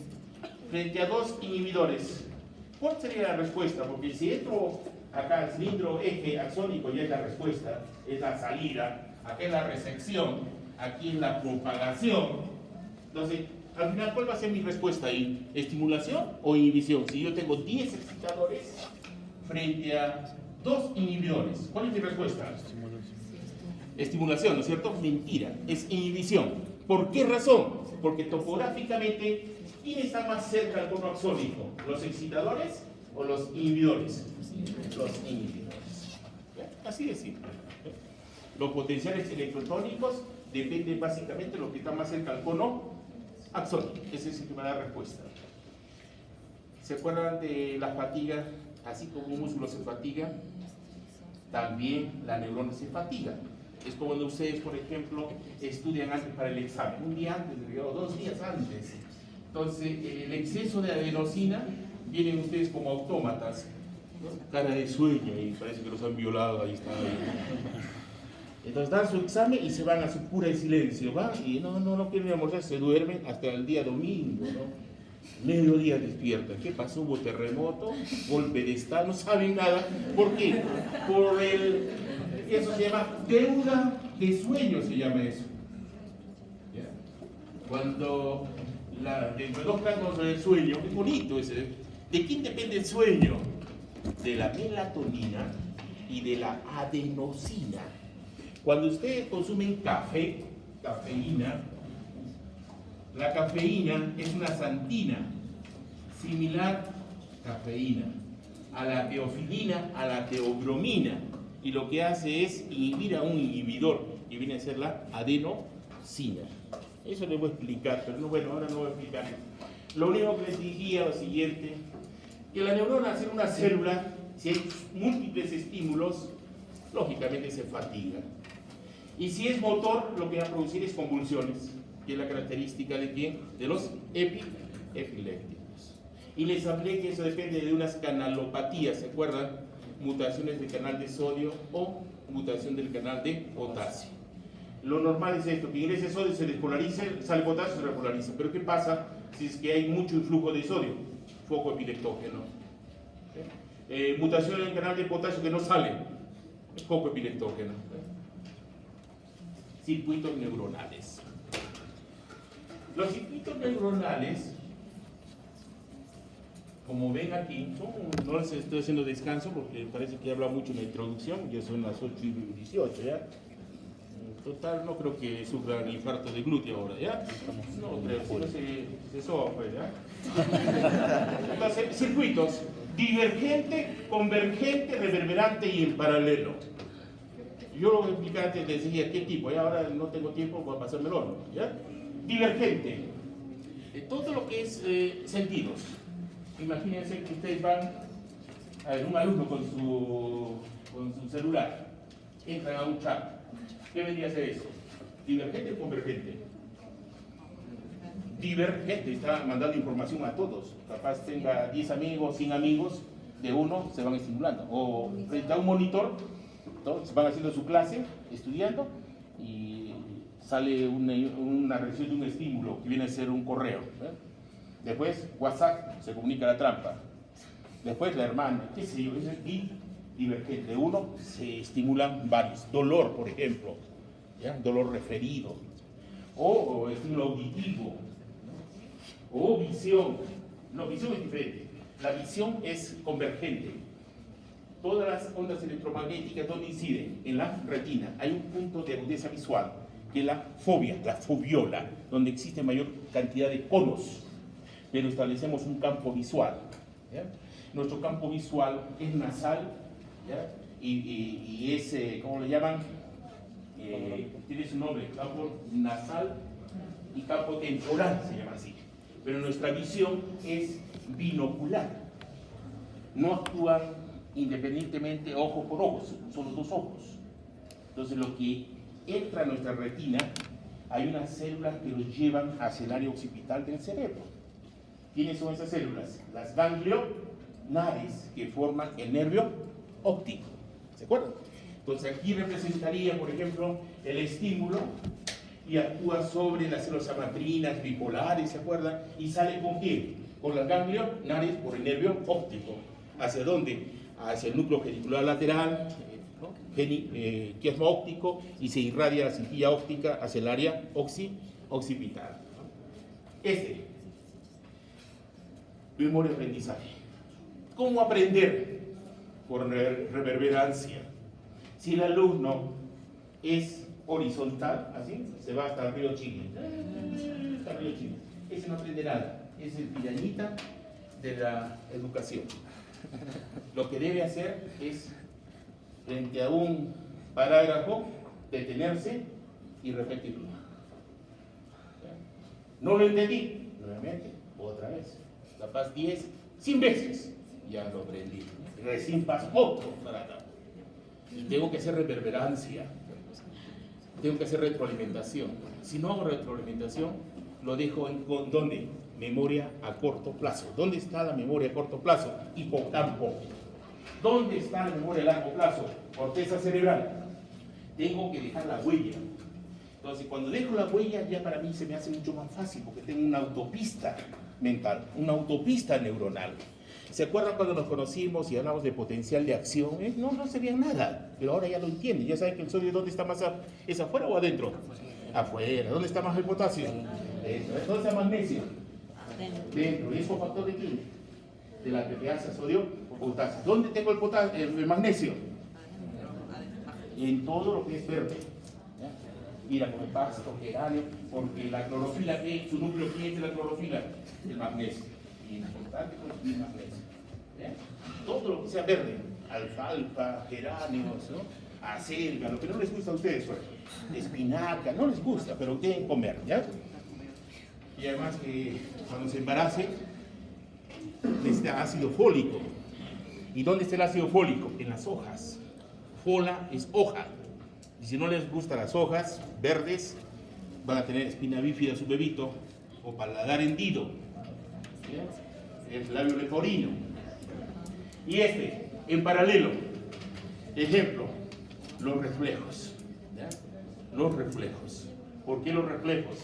frente a 2 inhibidores. ¿Cuál sería la respuesta? Porque si entro acá al cilindro eje axónico, ya es la respuesta, es la salida, acá es la recepción, aquí es la propagación. Entonces, al final, ¿cuál va a ser mi respuesta ahí? ¿Estimulación o inhibición? Si yo tengo 10 excitadores frente a 2 inhibidores, ¿cuál es mi respuesta? Estimulación, ¿no es cierto? Mentira, es inhibición. ¿Por qué razón? Porque topográficamente, ¿quién está más cerca al cono axónico? ¿Los excitadores o los inhibidores? Los inhibidores. ¿Ya? Así de simple. Los potenciales electrotónicos dependen básicamente de lo que está más cerca al cono axónico. Ese es el que me da respuesta. ¿Se acuerdan de la fatiga? Así como un músculo se fatiga, también la neurona se fatiga. Es como cuando ustedes, por ejemplo, estudian antes para el examen, un día antes, o 2 días antes. Entonces, el exceso de adenosina, vienen ustedes como autómatas, ¿no? Cara de sueño y parece que los han violado, ahí están. Entonces dan su examen y se van a su cura de silencio, van y no quieren almorzar, se duermen hasta el día domingo, ¿no? Mediodía despiertan. ¿Qué pasó? Hubo terremoto, golpe de estado, no saben nada. ¿Por qué? Eso se llama deuda de sueño, se llama eso. ¿Ya? Cuando dentro de 2 campos del sueño, es bonito ese. ¿De quién depende el sueño? De la melatonina y de la adenosina. Cuando ustedes consumen cafeína, la cafeína es una xantina similar cafeína a la teofilina, a la teobromina, y lo que hace es inhibir a un inhibidor, que viene a ser la adenosina. Eso les voy a explicar, pero bueno, ahora no voy a explicar eso. Lo único que les diría es lo siguiente, que la neurona, al ser una célula, si hay múltiples estímulos, lógicamente se fatiga. Y si es motor, lo que va a producir es convulsiones, que es la característica de ¿quién? De los epilépticos. Y les hablé que eso depende de unas canalopatías, ¿se acuerdan? Mutaciones del canal de sodio o mutación del canal de potasio. Lo normal es esto, que ingrese sodio, se despolarice, sale potasio, se repolariza. Pero ¿qué pasa si es que hay mucho influjo de sodio? Foco epileptógeno. Mutación en el canal de potasio que no sale, foco epileptógeno. Circuitos neuronales. Los circuitos neuronales, como ven aquí, no les estoy haciendo descanso porque parece que he hablado mucho en la introducción, ya son las 8:18, ¿ya? Total, no creo que sufran infarto de glúteo ahora, ¿ya? No creo, si no se sofre, ¿ya? Entonces, circuitos, divergente, convergente, reverberante y en paralelo. Yo lo voy a explicar antes, les decía qué tipo, y ahora no tengo tiempo, voy a pasármelo, ¿ya? Divergente, todo lo que es sentidos. Imagínense que ustedes van a ver, un alumno con su celular, entran a un chat. ¿Qué vendría a ser eso? ¿Divergente o convergente? Divergente, está mandando información a todos. Capaz tenga 10 amigos, 100 amigos, de uno se van estimulando. O frente a un monitor, todos van haciendo su clase, estudiando, y sale una reacción de un estímulo que viene a ser un correo. Después WhatsApp, se comunica la trampa. Después la hermana, qué sé yo, eso es divergente. De uno se estimulan varios. Dolor, por ejemplo, ¿ya? Dolor referido. O estímulo auditivo. O visión. No, visión es diferente. La visión es convergente. Todas las ondas electromagnéticas, ¿dónde inciden? En la retina. Hay un punto de agudeza visual, que es la fobia, la fobiola, donde existe mayor cantidad de conos. Pero establecemos un campo visual, ¿ya? Nuestro campo visual es nasal, ¿ya? Y es, ¿cómo le llaman? Tiene su nombre, campo nasal y campo temporal, se llama así. Pero nuestra visión es binocular. No actúan independientemente ojo por ojo, son los 2 ojos. Entonces lo que entra a nuestra retina, hay unas células que los llevan hacia el área occipital del cerebro. ¿Quiénes son esas células? Las ganglionares, que forman el nervio óptico. ¿Se acuerdan? Entonces aquí representaría, por ejemplo, el estímulo y actúa sobre las células amatrinas, bipolares, ¿se acuerdan? ¿Y sale con quién? Con las ganglionares por el nervio óptico. ¿Hacia dónde? Hacia el núcleo genicular lateral, ¿no? Quiasma óptico, y se irradia la cintilla óptica hacia el área occipital. Memoria aprendizaje. ¿Cómo aprender? Por reverberancia. Si el alumno es horizontal, así, se va hasta el río Chile. Hasta el río Chile. Ese no aprende nada. Es el pirañita de la educación. Lo que debe hacer es, frente a un parágrafo, detenerse y repetirlo. No lo entendí. Nuevamente, otra vez. Capaz 10, 100 veces. Ya lo aprendí. Recién pasó otro para acá. Y tengo que hacer reverberancia. Tengo que hacer retroalimentación. Si no hago retroalimentación, lo dejo en ¿dónde? Memoria a corto plazo. ¿Dónde está la memoria a corto plazo? Hipocampo. ¿Dónde está la memoria a largo plazo? Corteza cerebral. Tengo que dejar la huella. Entonces, cuando dejo la huella, ya para mí se me hace mucho más fácil, porque tengo una autopista mental, una autopista neuronal. ¿Se acuerdan cuando nos conocimos y hablamos de potencial de acción? No sabían nada, pero ahora ya lo entienden. Ya saben que el sodio, ¿dónde está más? ¿Es afuera o adentro? Afuera. ¿Dónde está más el potasio? Dentro. ¿Dónde está el magnesio? Dentro. ¿Y es cofactor de qué? De la proteasa sodio potasio. ¿Dónde tengo el magnesio? En todo lo que es verde. Ir a comer pasto, geranio, porque la clorofila, su núcleo, ¿quién es la clorofila? El magnesio. Y es importante consumir magnesio. Todo lo que sea verde, alfalfa, geráneos, ¿no? Acelga, lo que no les gusta a ustedes, espinaca, no les gusta, pero quieren comer, ¿ya? Y además que cuando se embaracen, necesita ácido fólico. ¿Y dónde está el ácido fólico? En las hojas. Fola es hoja. Y si no les gustan las hojas verdes, van a tener espina bífida su bebito o paladar hendido. El labio leporino. Y en paralelo, ejemplo, los reflejos. ¿Ya? Los reflejos. ¿Por qué los reflejos?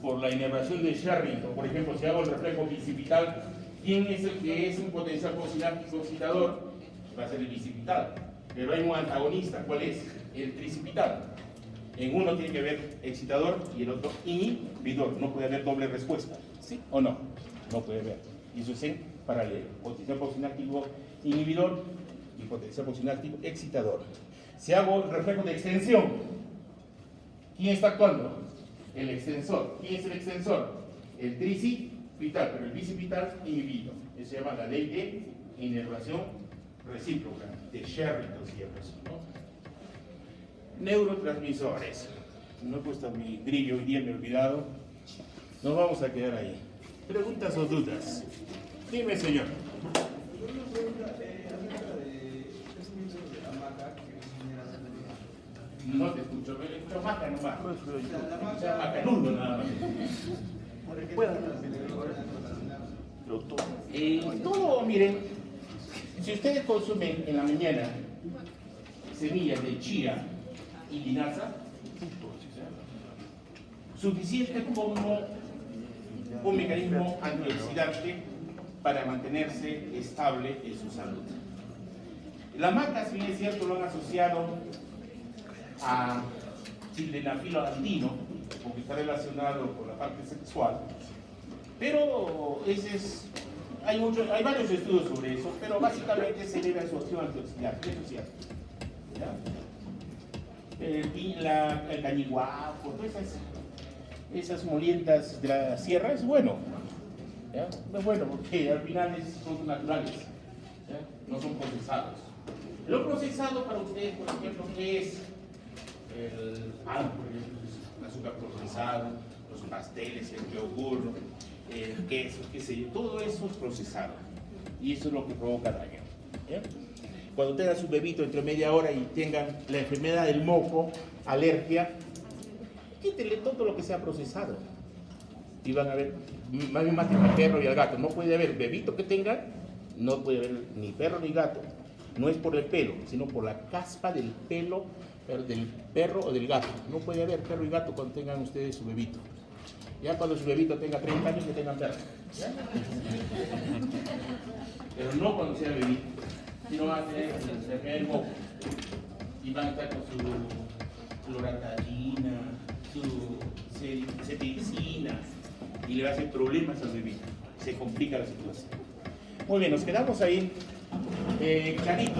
Por la inervación de Sherrington. Por ejemplo, si hago el reflejo bicipital, ¿quién es el que es un potencial posináptico excitador? Va a ser el bicipital. Pero hay un antagonista, ¿cuál es? El tricipital. En uno tiene que haber excitador y el otro inhibidor. No puede haber doble respuesta. ¿Sí o no? No puede haber. Y eso es en paralelo. Potencial posináptico inhibidor y potencial posináptico excitador. Si hago el reflejo de extensión, ¿quién está actuando? El extensor. ¿Quién es el extensor? El tricipital, pero el bicipital inhibido. Eso se llama la ley de inervación recíproca, de Sherrington, ¿no? Neurotransmisores. No he puesto mi brillo hoy día, me he olvidado. Nos vamos a quedar ahí. ¿Preguntas o dudas? Dime, señor. Una pregunta acerca de ese miembro de la maca que es No te escucho, me escucho maca nomás. la Escucha maca, macanudo nada más. por ejemplo, las celebradoras internacionales. Todo, miren, si ustedes consumen en la mañana semillas de chía y linaza, suficiente como un mecanismo antioxidante para mantenerse estable en su salud. La maca, si bien es cierto, lo han asociado a sildenafilo andino, porque está relacionado con la parte sexual, pero hay varios estudios sobre eso, pero básicamente se debe a su acción antioxidante, eso es cierto. ¿Ya? El cañiguapo, todas esas molientas de la sierra es bueno. ¿Ya? Es bueno porque al final son naturales, ¿ya? No son procesados. Lo procesado para ustedes, por ejemplo, ¿qué es? El pan, por ejemplo, el azúcar procesado, los pasteles, el yogur, el queso, qué sé yo, todo eso es procesado y eso es lo que provoca daño. ¿Ya? Cuando tengan su bebito entre media hora y tengan la enfermedad del moco, alergia, quítele todo lo que sea procesado y van a ver, más bien maten al perro y al gato. No puede haber bebito que tengan, no puede haber ni perro ni gato. No es por el pelo, sino por la caspa del pelo del perro o del gato. No puede haber perro y gato cuando tengan ustedes su bebito. Ya cuando su bebito tenga 30 años que tengan perro. ¿Ya? Pero no cuando sea bebito. Sino van a tener enfermedad del moco. Y van a estar con su loratadina, su ceticina. Y le va a hacer problemas al bebito. Se complica la situación. Muy bien, nos quedamos ahí. Clarito.